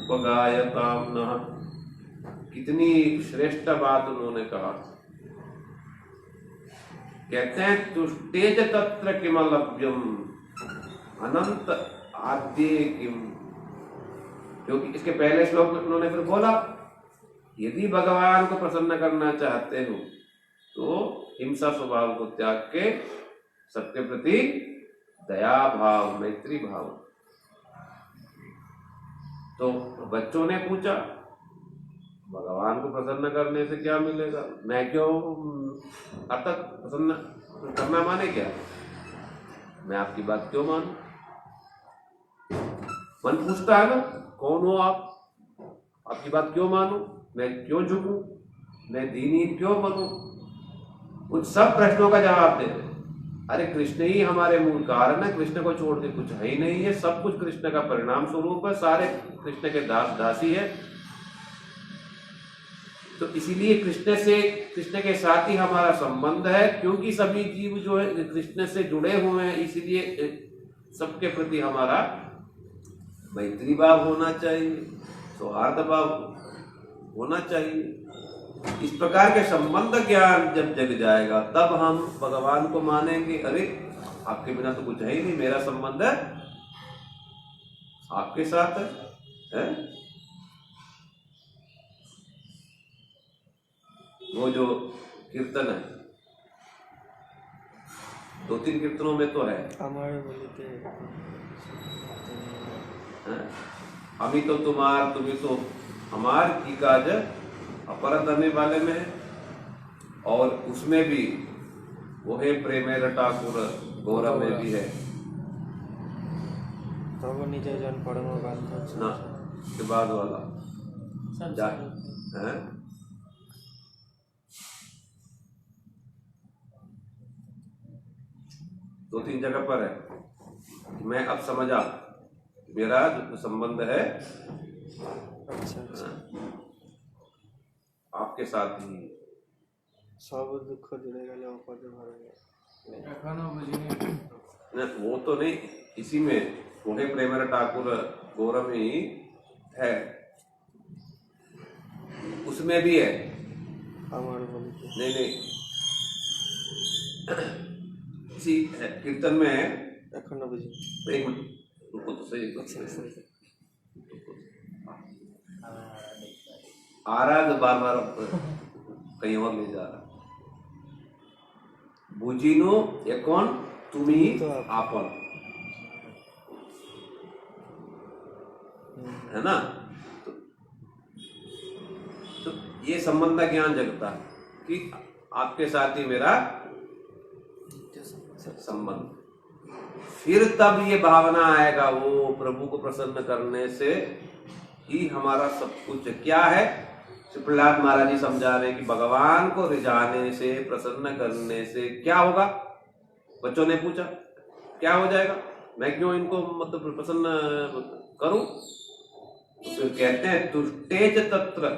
उपगायताम नः। कितनी श्रेष्ठ बात उन्होंने कहा। कहते हैं तुष्टेज तत्र किमलभ्यम अनंत आद्य किम, क्योंकि इसके पहले श्लोक में उन्होंने फिर बोला यदि भगवान को प्रसन्न करना चाहते हो तो हिंसा स्वभाव को त्याग के सबके प्रति दया भाव, मैत्री भाव। तो बच्चों ने पूछा भगवान को प्रसन्न करने से क्या मिलेगा, मैं क्यों अर्थात प्रसन्न करना माने क्या, मैं आपकी बात क्यों मानूं। मन पूछता है ना, कौन हो आप, आपकी बात क्यों मानूं, मैं क्यों झुकूं, मैं दीनहीन क्यों बनूं। उन सब प्रश्नों का जवाब दे रहे। अरे कृष्ण ही हमारे मूल कारण है, कृष्ण को छोड़ के कुछ है ही नहीं है, सब कुछ कृष्ण का परिणाम स्वरूप है, सारे कृष्ण के दास दासी है। तो इसीलिए कृष्ण के साथ ही हमारा संबंध है, क्योंकि सभी जीव जो है कृष्ण से जुड़े हुए हैं, इसीलिए सबके प्रति हमारा मैत्री भाव होना चाहिए, सौहार्द भाव होना चाहिए। इस प्रकार के संबंध ज्ञान जब जग जाएगा तब हम भगवान को मानेंगे। अरे आपके बिना तो कुछ है ही नहीं, मेरा संबंध है आपके साथ है? वो जो कीर्तन है, 2-3 कीर्तनों में तो है हमारे बोलते अमी तो तुम्हार तुम्हें तो हमार की काज अपर धने वाले में है, और उसमें भी वो है प्रेमे ठाकुर गौरव में भी है तो वो निज जन परम बांधव ना, के बाद वाला है। 2-3 जगह पर है। मैं अब समझा मेरा जो संबंध है अच्छा आपके साथ ही। सब दुख जुड़ेगा लोगों को जो न, वो तो नहीं, इसी में मोहे प्रेमर ठाकुर गौरव में ही है, उसमें भी है। हमारे बोली नहीं नहीं, इसी कीर्तन में है। अखंड बुझी एक मिनट रुको तो सही। आ रहा है बार बार कहीं और ले जा रहा। बुझिनो এখন তুমি আপন, है ना। तो ये संबंध का ज्ञान जगता है कि आपके साथ ही मेरा संबंध। फिर तब ये भावना आएगा, वो प्रभु को प्रसन्न करने से ही हमारा सब कुछ क्या है। श्री प्रहलाद महाराज जी समझा रहे हैं कि भगवान को रिझाने से, प्रसन्न करने से क्या होगा। बच्चों ने पूछा क्या हो जाएगा, मैं क्यों इनको मतलब प्रसन्न करूं। फिर कहते हैं तुष्टेज तत्र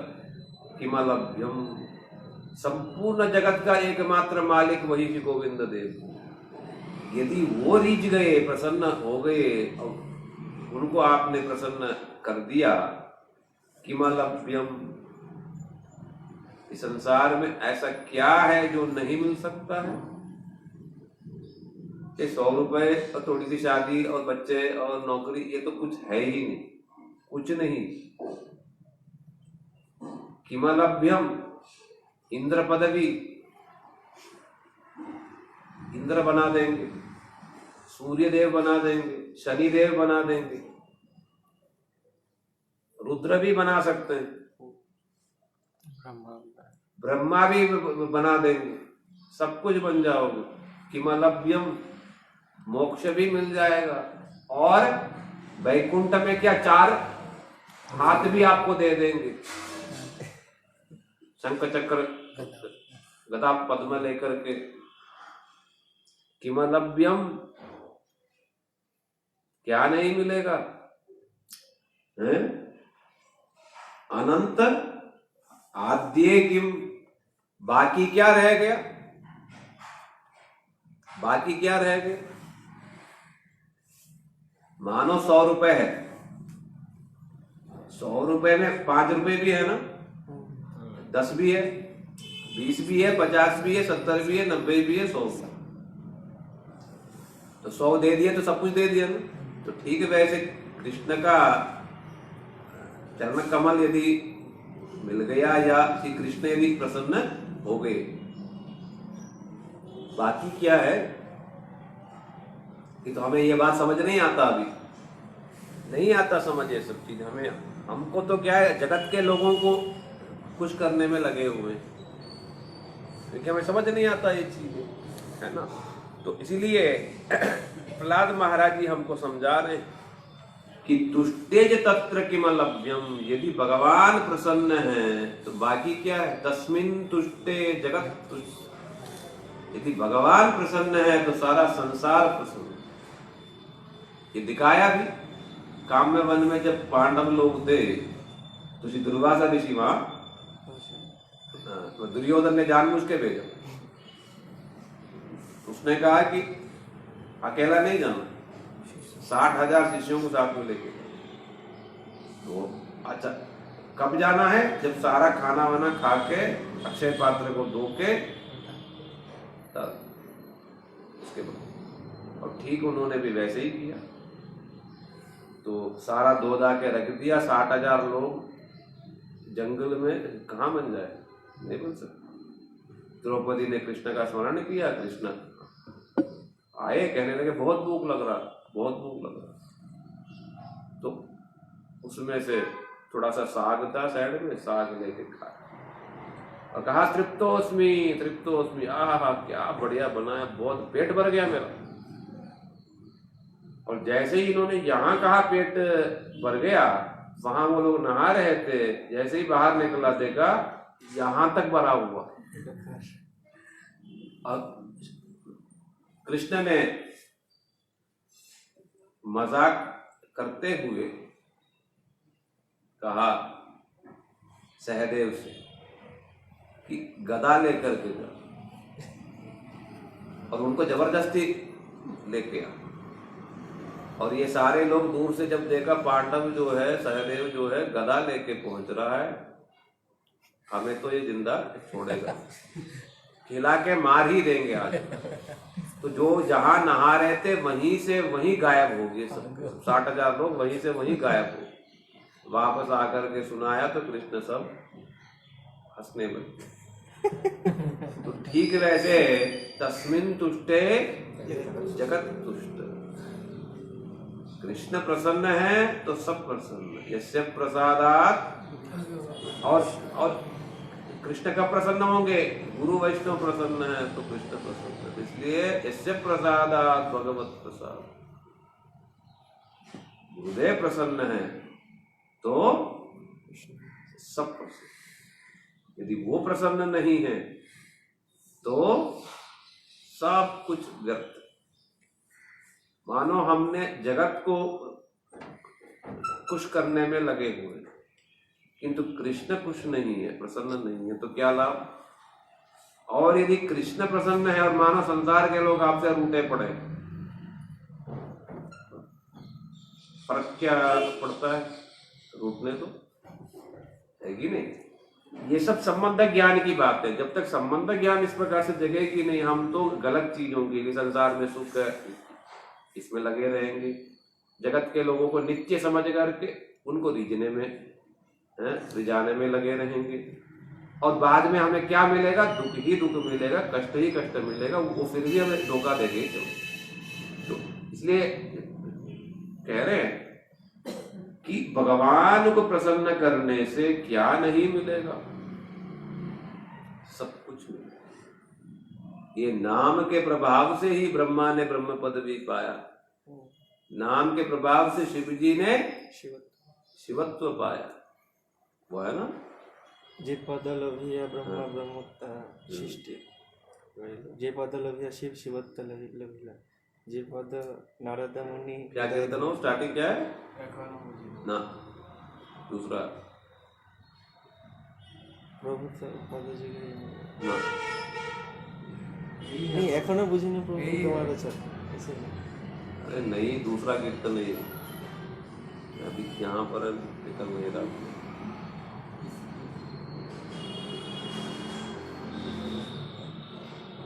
किमलभ्यम, संपूर्ण जगत का एकमात्र मालिक वही श्री गोविंद देव। यदि वो रीझ गए, प्रसन्न हो गए और उनको आपने प्रसन्न कर दिया, किमलभ्यम, इस संसार में ऐसा क्या है जो नहीं मिल सकता है। ये 100 रुपए और थोड़ी सी शादी और बच्चे और नौकरी, ये तो कुछ है ही नहीं, कुछ नहीं। किमलभ्यम, इंद्र पदवी, इंद्र बना देंगे, सूर्य देव बना देंगे, शनि देव बना देंगे, रुद्र भी बना सकते हैं, ब्रह्मा भी बना देंगे, सब कुछ बन जाओगे। किमलभ्यम, मोक्ष भी मिल जाएगा। और वैकुंठ में क्या 4 हाथ भी आपको दे देंगे, शंख चक्र गदा पद्म लेकर के। किमलभ्यम, क्या नहीं मिलेगा है? अनंत आद्य किम, बाकी क्या रह गया, बाकी क्या रह गया। मानो 100 रुपए है, 100 रुपए में 5 रुपए भी है ना, 10 भी है, 20 भी है, 50 भी है, 70 भी है, 90 भी है, 100 भी है। तो 100 दे दिया तो सब कुछ दे दिया ना। तो ठीक है, वैसे कृष्ण का चरण कमल यदि मिल गया या श्री कृष्ण यदि प्रसन्न हो गए, बाकी क्या है कि तो हमें ये बात समझ नहीं आता, अभी नहीं आता समझ ये सब चीज हमें। हमको तो क्या है, जगत के लोगों को खुश करने में लगे हुए हैं, क्योंकि हमें समझ नहीं आता ये चीजें, है ना। तो इसीलिए प्रहलाद महाराज जी हमको समझा रहे हैं कि तुष्टेज तत्र किमलभ्यम, यदि भगवान प्रसन्न है तो बाकी क्या है। तस्मिन तुष्टे जगत तुष्ट, यदि भगवान प्रसन्न है तो सारा संसार प्रसन्न। ये दिखाया भी काम्य वन में, जब पांडव लोग थे तो श्री दुर्वासा ऋषि वहां, तो दुर्योधन ने जानबूझ के भेजा। उसने कहा कि अकेला नहीं जाना, 60,000 शिष्यों को साथ में लेके। तो अच्छा कब जाना है, जब सारा खाना वाना खा के अक्षय पात्र को धो के तब उसके बाद। और ठीक उन्होंने भी वैसे ही किया। तो सारा धो धा के रख दिया। 60,000 लोग जंगल में कहाँ बन जाए, नहीं बन सकते। द्रौपदी ने कृष्ण का स्मरण किया, कृष्ण आए, कहने लगे बहुत भूख लग रहा, बहुत भूख लग रहा। तो उसमें से थोड़ा सा साग था साइड में, साग लेके खाया और कहा तृप्तोस्मि तृप्तोस्मि, आहा क्या बढ़िया बना है, बहुत पेट भर गया मेरा। और जैसे ही इन्होंने यहाँ कहा पेट भर गया, वहां वो लोग नहा रहे थे, जैसे ही बाहर निकला देखा यहां तक भरा हुआ। और कृष्ण ने मजाक करते हुए कहा सहदेव से कि गदा लेकर के जा, और उनको जबरदस्ती लेके आ। और ये सारे लोग दूर से जब देखा पांडव जो है, सहदेव जो है गदा लेके पहुंच रहा है, हमें तो ये जिंदा छोड़ेगा, खिला के मार ही देंगे आज। तो जो जहां नहा रहे थे वहीं से वहीं गायब हो गए सब, 60,000 लोग वहीं से वहीं गायब हो। वापस आकर के सुनाया तो कृष्ण सब हंसने लगे। तो ठीक वैसे तस्मिन् तुष्टे जगत तुष्ट, कृष्ण प्रसन्न है तो सब प्रसन्न, यस्य प्रसादात। और कृष्ण कब प्रसन्न होंगे? गुरु वैष्णव प्रसन्न है तो कृष्ण प्रसन्न है। इसलिए यस्य प्रसादात भगवत प्रसाद, गुरुदेव प्रसन्न है तो सब प्रसन्न। यदि वो प्रसन्न नहीं है तो सब कुछ व्यर्थ। मानो हमने जगत को खुश करने में लगे हुए, किंतु कृष्ण खुश नहीं है, प्रसन्न नहीं है, तो क्या लाभ? और यदि कृष्ण प्रसन्न है और मानो संसार के लोग आपसे रूठे पड़े, फर्क क्या पड़ता है? रूठने तो है कि नहीं? ये सब संबंध ज्ञान की बात है। जब तक संबंध ज्ञान इस प्रकार से जगेगी नहीं, हम तो गलत चीजों की, संसार में सुख है इसमें लगे रहेंगे, जगत के लोगों को नित्य समझ करके उनको रिझने में, रिझाने में लगे रहेंगे, और बाद में हमें क्या मिलेगा? दुख ही दुख मिलेगा, कष्ट ही कष्ट मिलेगा, वो फिर भी हमें धोखा देंगे। तो इसलिए कह रहे हैं कि भगवान को प्रसन्न करने से क्या नहीं मिलेगा? सब कुछ मिलेगा। ये नाम के प्रभाव से ही ब्रह्मा ने ब्रह्म पदवी पाया, नाम के प्रभाव से शिव जी ने शिवत्व पाया। वो है ना, जे पद लभिया ब्रह्मा ब्रह्मोत्ता सृष्टि, जे पद लभिया शिव शिवत्व लभिला, जे पद नारद मुनि। क्या कहते ना, स्टार्टिंग क्या है ना? दूसरा प्रभु पद ना, नहीं एखोनो बुझिनी प्रभु तुम्हारा ऐसे नहीं। अरे नहीं, दूसरा कीर्तन नहीं, अभी यहाँ पर निकल मेरा।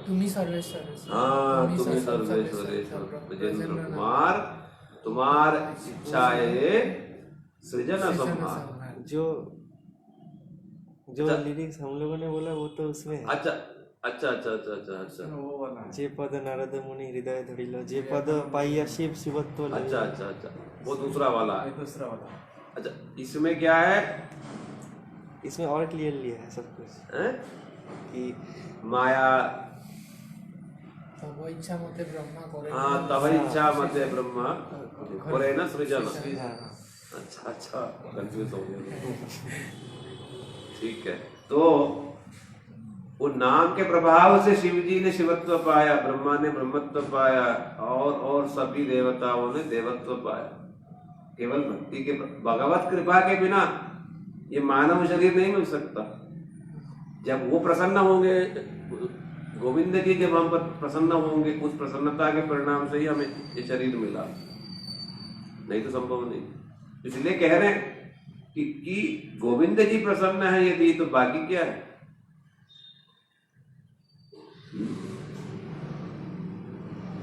तुम्ही सर्वेश्वर। हाँ, तुम्ही सर्वेश्वरेश्वर ब्रजेंद्र कुमार, तुम्हार इच्छाए सृजन संहार। जो लिरिक्स हम लोगों ने बोला वो तो उसमें है। अच्छा अच्छा अच्छा अच्छा अच्छा अच्छा, जे पद नारद मुनि हृदय धरिलो, जे पद पाइया शिव शिवत्व। अच्छा अच्छा अच्छा, वो दूसरा वाला है। दूसरा वाला। अच्छा, इसमें क्या है? इसमें और क्लियरली है सब कुछ है? कि माया, तब इच्छा मते ब्रह्मा करे। हाँ, तब इच्छा मते ब्रह्मा करे ना सृजन। हाँ। अच्छा अच्छा, कंफ्यूज हो गया। ठीक है, तो वो नाम के प्रभाव से शिव जी ने शिवत्व पाया, ब्रह्मा ने ब्रह्मत्व पाया, और सभी देवताओं ने देवत्व पाया। केवल भक्ति के, भगवत कृपा के बिना ये मानव शरीर नहीं मिल सकता। जब वो प्रसन्न होंगे, गोविंद जी जब हम पर प्रसन्न होंगे, उस प्रसन्नता के परिणाम से ही हमें ये शरीर मिला, नहीं तो संभव नहीं। इसलिए कह रहे हैं कि गोविंद जी प्रसन्न है यदि, तो बाकी क्या है?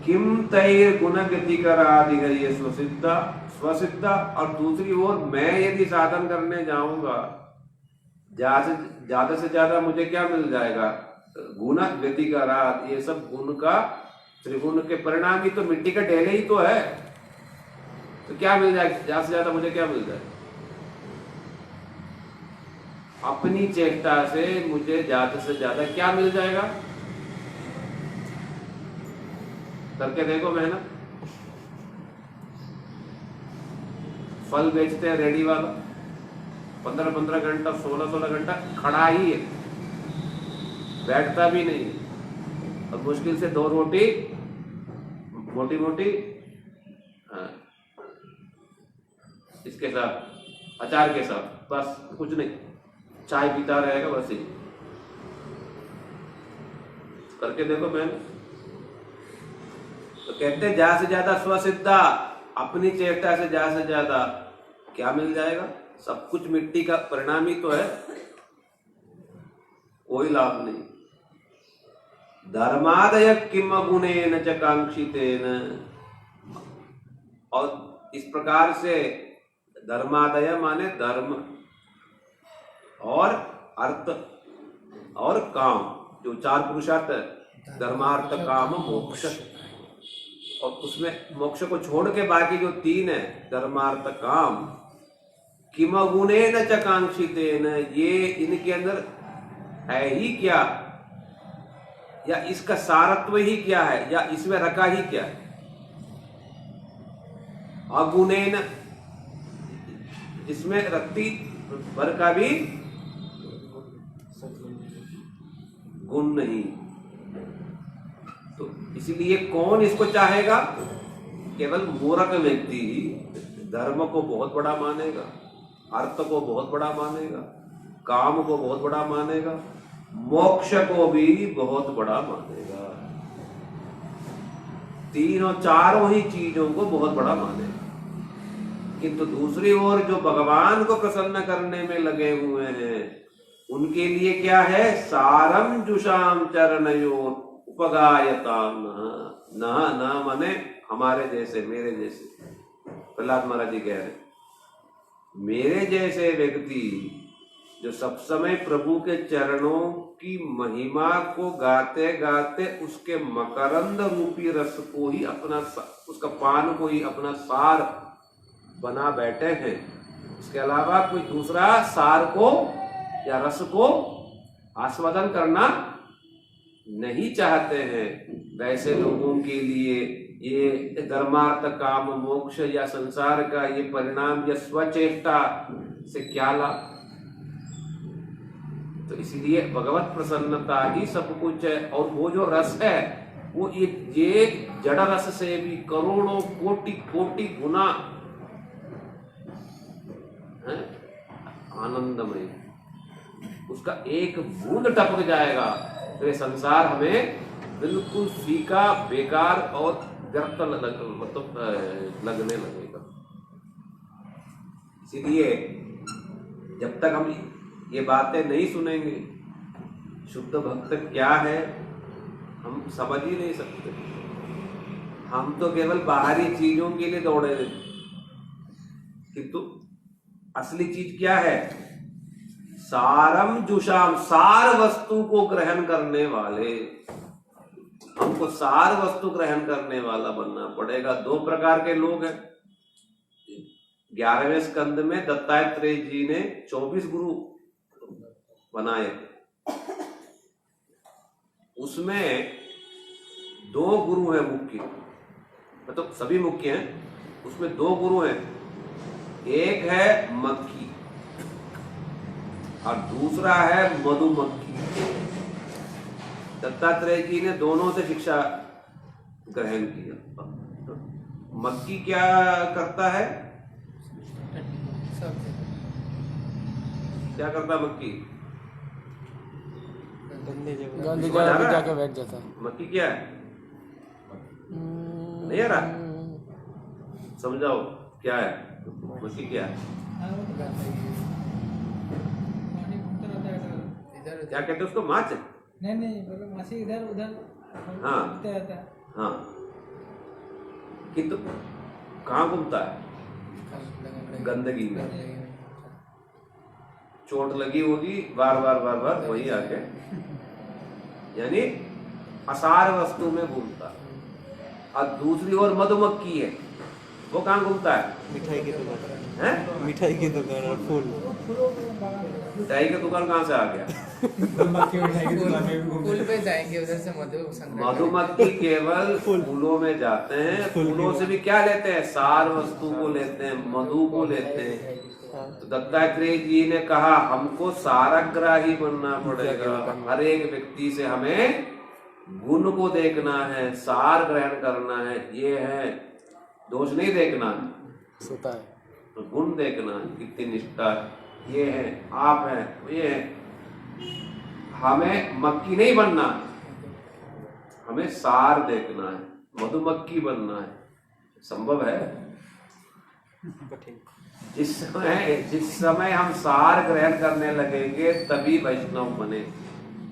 किम तैर गुण गतिकरादि है ये स्वसिद्धा। और दूसरी ओर मैं यदि साधन करने जाऊंगा, ज्यादा से ज्यादा मुझे क्या मिल जाएगा? गुण गतिकराद, ये सब गुण का, त्रिगुण के परिणाम ही तो मिट्टी का ढेले ही तो है। तो क्या मिल जाएगा? ज्यादा से ज्यादा मुझे क्या मिल जाएगा? अपनी चेष्टा से मुझे ज्यादा से ज्यादा क्या मिल जाएगा? करके देखो मेहनत। फल बेचते हैं रेडी वाला, 15-15 घंटा, 16-16 घंटा खड़ा ही है, बैठता भी नहीं है, और मुश्किल से 2 रोटी मोटी मोटी, हाँ, इसके साथ, अचार के साथ, बस कुछ नहीं, चाय पीता रहेगा बस ही। करके देखो बहन। तो कहते हैं ज्यादा से ज्यादा स्वसिद्धा, अपनी चेष्टा से ज्यादा से ज्यादा क्या मिल जाएगा? सब कुछ मिट्टी का परिणाम ही तो है, कोई लाभ नहीं। धर्मादय किम गुणेन च कांक्षितेन, और इस प्रकार से धर्मादय माने धर्म और अर्थ और काम, जो चार पुरुषार्थ है, धर्मार्थ काम मोक्ष, और उसमें मोक्ष को छोड़ के बाकी जो तीन है, धर्मार्थ काम, किम गुणेन च कांक्षितेन, ये इनके अंदर है ही क्या, या इसका सारत्व ही क्या है, या इसमें रखा ही क्या है? अगुणेन, जिसमें रत्ती भर का भी गुण नहीं। तो इसलिए कौन इसको चाहेगा? केवल मूर्ख व्यक्ति ही धर्म को बहुत बड़ा मानेगा, अर्थ को बहुत बड़ा मानेगा, काम को बहुत बड़ा मानेगा, मोक्ष को भी बहुत बड़ा मानेगा, तीनों चारों ही चीजों को बहुत बड़ा मानेगा। किंतु दूसरी ओर जो भगवान को प्रसन्न करने में लगे हुए हैं, उनके लिए क्या है? सारम जुषाम चरणयोर उपगायताम न माने हमारे जैसे, मेरे जैसे। प्रहलाद महाराज जी कह रहे हैं, मेरे जैसे व्यक्ति जो सब समय प्रभु के चरणों की महिमा को गाते गाते उसके मकरंद रूपी रस को ही अपना, उसका पान को ही अपना सार बना बैठे हैं, उसके अलावा कोई दूसरा सार को या रस को आस्वादन करना नहीं चाहते हैं, वैसे लोगों के लिए ये धर्मार्थ काम मोक्ष या संसार का ये परिणाम या स्वचेष्टा से क्या लाभ? तो इसलिए भगवत प्रसन्नता ही सब कुछ है। और वो जो रस है वो ये जड़ रस से भी करोड़ों कोटि कोटि गुना है आनंदमय। उसका एक बूंद टपक जाएगा तो ये संसार हमें बिल्कुल फीका, बेकार और व्यर्थ लगने लगेगा। इसीलिए जब तक हम ये बातें नहीं सुनेंगे, शुद्ध भक्त क्या है हम समझ ही नहीं सकते। हम तो केवल बाहरी चीजों के लिए दौड़े रहे, किंतु असली चीज क्या है? सारम जुषाम, सार वस्तु को ग्रहण करने वाले। हमको सार वस्तु ग्रहण करने वाला बनना पड़ेगा। दो प्रकार के लोग हैं। 11वें स्कंद में दत्तात्रेय जी ने 24 गुरु बनाए, उसमें 2 गुरु हैं मुख्य, मतलब सभी मुख्य हैं, उसमें 2 गुरु हैं। एक है मक्खी और दूसरा है मधुमक्खी। दत्तात्रेय जी ने दोनों से शिक्षा ग्रहण किया। मक्खी क्या करता है? क्या करता मक्खी? गंदी जगह पे जाके बैठ जाता है। मक्खी क्या है? नहीं आ रहा? समझाओ क्या है मक्खी? क्या है? क्या कहते हैं उसको? माछ? नहीं बोलो माछी इधर उधर। हाँ रहता है। हाँ, किंतु कहाँ घूमता है? गंदगी में। चोट लगी होगी बार बार वही आके, यानी असार वस्तु में घूमता। और दूसरी ओर मधुमक्खी है, वो कहाँ घूमता है? मिठाई की दुकान है? मिठाई की दुकान और फूल। मिठाई की दुकान कहाँ से आ गया? फूल पे जाएंगे उधर से मधुमक्खी केवल फूलों में जाते हैं। फूलों से भी क्या लेते हैं? सार वस्तु को लेते हैं, मधु को लेते हैं। तो दत्तात्रेय जी ने कहा हमको सारग्राही बनना पड़ेगा। हर एक व्यक्ति से हमें गुण को देखना है, सार ग्रहण करना है। ये है, दोष नहीं देखना है। गुण देखना है, कितनी निष्ठा है, ये है, आप है, ये है। हमें मक्खी नहीं बनना है, हमें सार देखना है, मधुमक्खी बनना है। संभव है? कठिन। जिस समय हम सार ग्रहण करने लगेंगे तभी वैष्णव बने,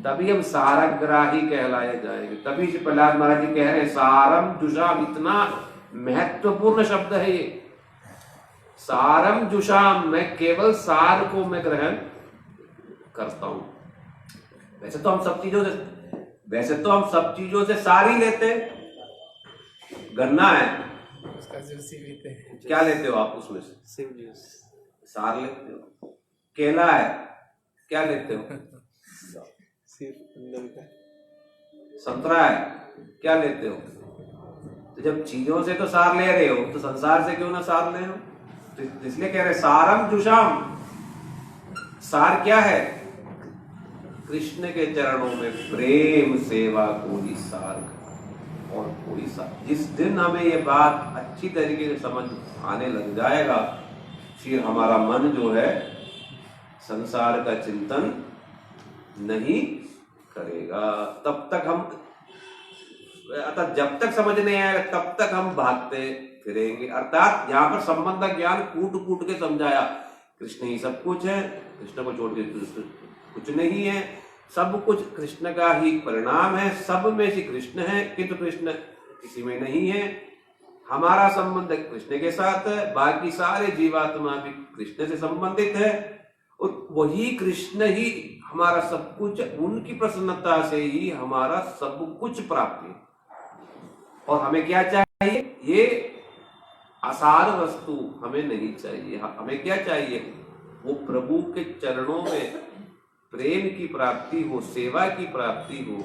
तभी हम सारग्राही कहलाए जाएंगे। तभी से प्रहलाद महाराज जी कह रहे हैं सारम जुषाम, इतना महत्वपूर्ण शब्द है ये। सारम जुषाम, मैं केवल सार को मैं ग्रहण करता हूं। वैसे तो हम सब चीजों से सार ही लेते हैं। गन्ना है, उसका जूस ही पीते हैं। क्या लेते हो आप उसमें से? शिव जूस। सार लेते हो। केला है, क्या लेते हो? सिर्फ अंदर का। संतरा है, क्या लेते हो? तो जब चीजों से तो सार ले रहे हो तो संसार से क्यों ना सार ले हो? तो इसलिए कह रहे सारम जुषाम। सार क्या है? कृष्ण के चरणों में प्रेम सेवा को ही सार का, और कोई सार। जिस दिन हमें ये बात अच्छी तरीके से समझ आने लग जाएगा, फिर हमारा मन जो है संसार का चिंतन नहीं करेगा। तब तक हम, अर्थात जब तक समझ नहीं आएगा तब तक हम भागते फिरेंगे। अर्थात यहाँ पर संबंध ज्ञान कूट कूट के समझाया। कृष्ण ही सब कुछ है, कृष्ण को छोड़ के कुछ नहीं है, सब कुछ कृष्ण का ही परिणाम है, सब में से कृष्ण है, किंतु कृष्ण किसी में नहीं है। हमारा संबंध कृष्ण के साथ है, बाकी सारे जीवात्मा भी कृष्ण से संबंधित है, और वही कृष्ण ही हमारा सब कुछ, उनकी प्रसन्नता से ही हमारा सब कुछ प्राप्त है। और हमें क्या चाहिए? ये आसार वस्तु हमें नहीं चाहिए। हमें क्या चाहिए? वो प्रभु के चरणों में प्रेम की प्राप्ति हो, सेवा की प्राप्ति हो,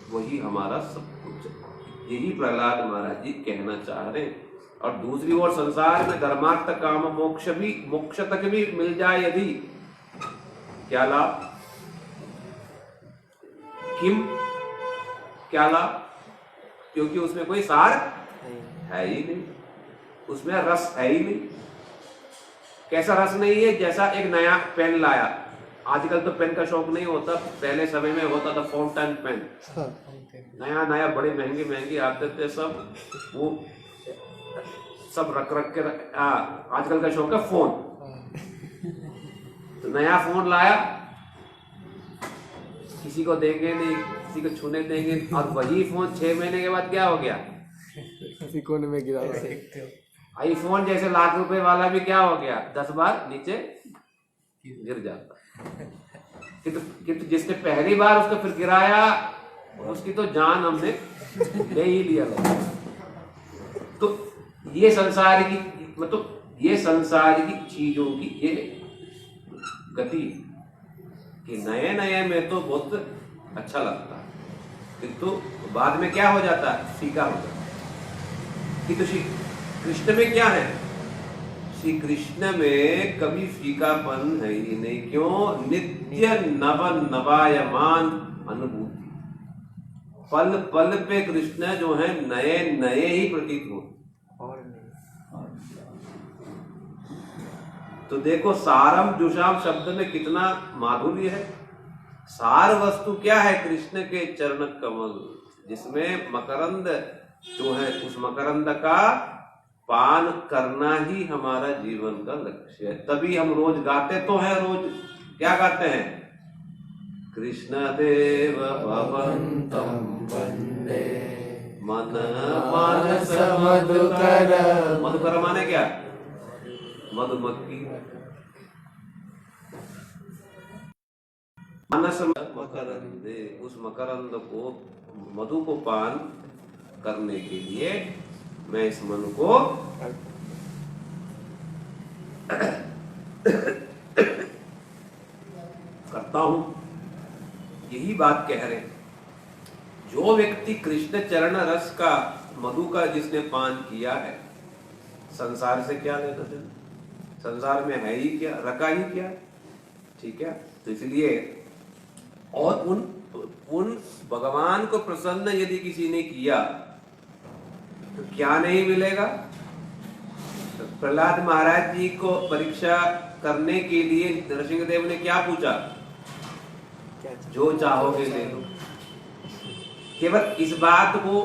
वही हमारा सब कुछ। यही प्रहलाद महाराज जी कहना चाह रहे हैं। और दूसरी ओर संसार में धर्मार्थ काम मोक्ष तक भी मिल जाए यदि, क्या लाभ? किम, क्या लाभ? क्योंकि उसमें कोई सार है ही नहीं, उसमें रस है ही नहीं। कैसा रस नहीं है? जैसा एक नया पेन लाया, आजकल तो पेन का शौक नहीं होता, पहले समय में होता था फाउंटेन पेन, नया नया बड़े महंगे महंगे आते थे सब, वो सब रख के आजकल का शौक है फोन। तो नया फोन लाया, किसी को देंगे नहीं, किसी को छूने देंगे, और वही फोन 6 महीने के बाद क्या हो गया? कोने में गिरा। आईफोन जैसे लाख रुपए वाला भी क्या हो गया? 10 बार नीचे गिर जाता। किंतु जिसने पहली बार उसको फिर गिराया, उसकी तो जान हमने ले ही लिया। तो ये संसार की, मतलब ये संसार की चीजों की ये गति, कि नए नए में तो बहुत अच्छा लगता है, किंतु बाद में क्या हो जाता है? फीका हो जाता है। कि तो श्री कृष्ण में क्या है? श्री कृष्ण में कभी फीकापन है ही नहीं। क्यों? नित्य नव नवायमान अनुभूति, पल पल पे कृष्ण जो है नए नए ही प्रतीत हो। और नहीं। तो देखो सारम जुषाम शब्द में कितना माधुर्य है। सार वस्तु क्या है? कृष्ण के चरण कमल, जिसमें मकरंद जो है, उस मकरंद का पान करना ही हमारा जीवन का लक्ष्य है। तभी हम रोज गाते तो हैं, रोज क्या गाते हैं? कृष्ण देव भवन्तं वन्दे मन मानस मधुकर। मधुकर माने क्या? मधुमक्खी। मानस मकरंदे, उस मकरंद को, मधु को पान करने के लिए मैं इस मन को करता हूं। यही बात कह रहे हैं। जो व्यक्ति कृष्ण चरण रस का, मधु का जिसने पान किया है, संसार से क्या लेना देना? संसार में है ही क्या, रखा ही क्या? ठीक है। तो इसलिए, और उन भगवान को प्रसन्न यदि किसी ने किया तो क्या नहीं मिलेगा? प्रहलाद महाराज जी को परीक्षा करने के लिए नरसिंहदेव ने क्या पूछा? क्या चाहिए? जो चाहोगे ले लो। केवल इस बात को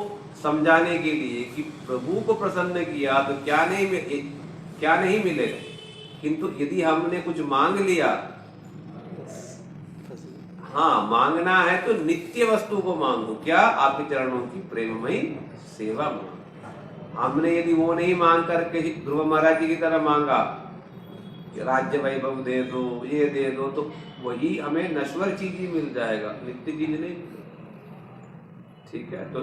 समझाने के लिए कि प्रभु को प्रसन्न किया तो क्या नहीं मिलेगा, किंतु यदि हमने कुछ मांग लिया, हाँ मांगना है तो नित्य वस्तु को मांगो। क्या? आपके चरणों की प्रेममयी सेवा मांगो। हमने यदि वो नहीं मांग करके ध्रुव महाराज जी की तरह मांगा कि राज्य वैभव दे दो, ये दे दो, तो वही हमें नश्वर चीज ही मिल जाएगा, नित्य चीज नहीं मिलेगा। ठीक है, तो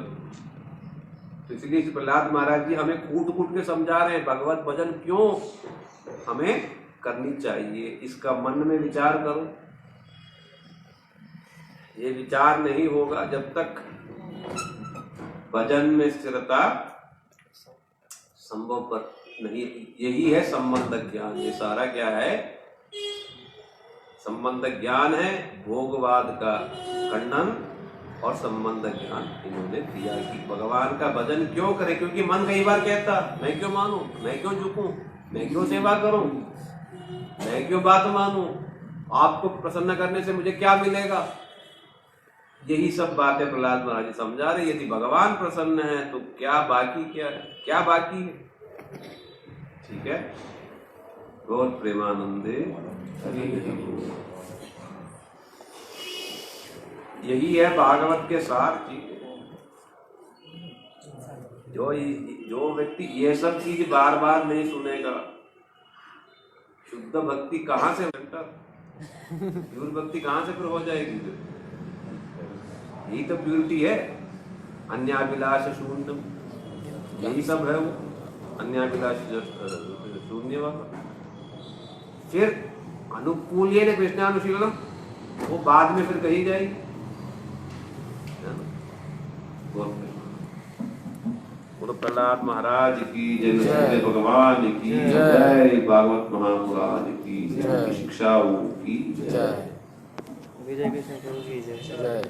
इसलिए प्रहलाद महाराज जी हमें कूट कूट के समझा रहे हैं भगवत भजन क्यों हमें करनी चाहिए। इसका मन में विचार करो। ये विचार नहीं होगा जब तक भजन में स्थिरता संभव पर नहीं। यही है संबंध ज्ञान। ये सारा क्या है? संबंध ज्ञान है। भोगवाद का खंडन और संबंध ज्ञान इन्होंने दिया कि भगवान का भजन क्यों करें। क्योंकि मन कई बार कहता मैं क्यों मानूं, मैं क्यों झुकूं, मैं क्यों सेवा करूं, मैं क्यों बात मानूं, आपको प्रसन्न करने से मुझे क्या मिलेगा। यही सब बातें प्रहलाद महाराज जी समझा रहे। यदि भगवान प्रसन्न है तो क्या बाकी क्या बाकी है। ठीक है, गौर प्रेमानंदे हरि हरि। यही है भागवत के सार चीज। जो व्यक्ति ये सब चीज बार बार नहीं सुनेगा, शुद्ध भक्ति कहाँ से प्योर भक्ति कहाँ से फिर हो जाएगी। यही तो प्योरिटी है। अन्याभिलाष शून्य, यही सब है वो अन्याभिलाष शून्य वाला। फिर अनुकूल्येन कृष्णानुशीलनम, वो बाद में फिर कही जाएगी। बोलो प्रहलाद महाराज की जय, भगवान की जय, भागवत महापुराण की जय, शिक्षाओं की जय। विजय कृष्ण प्रभु की जय।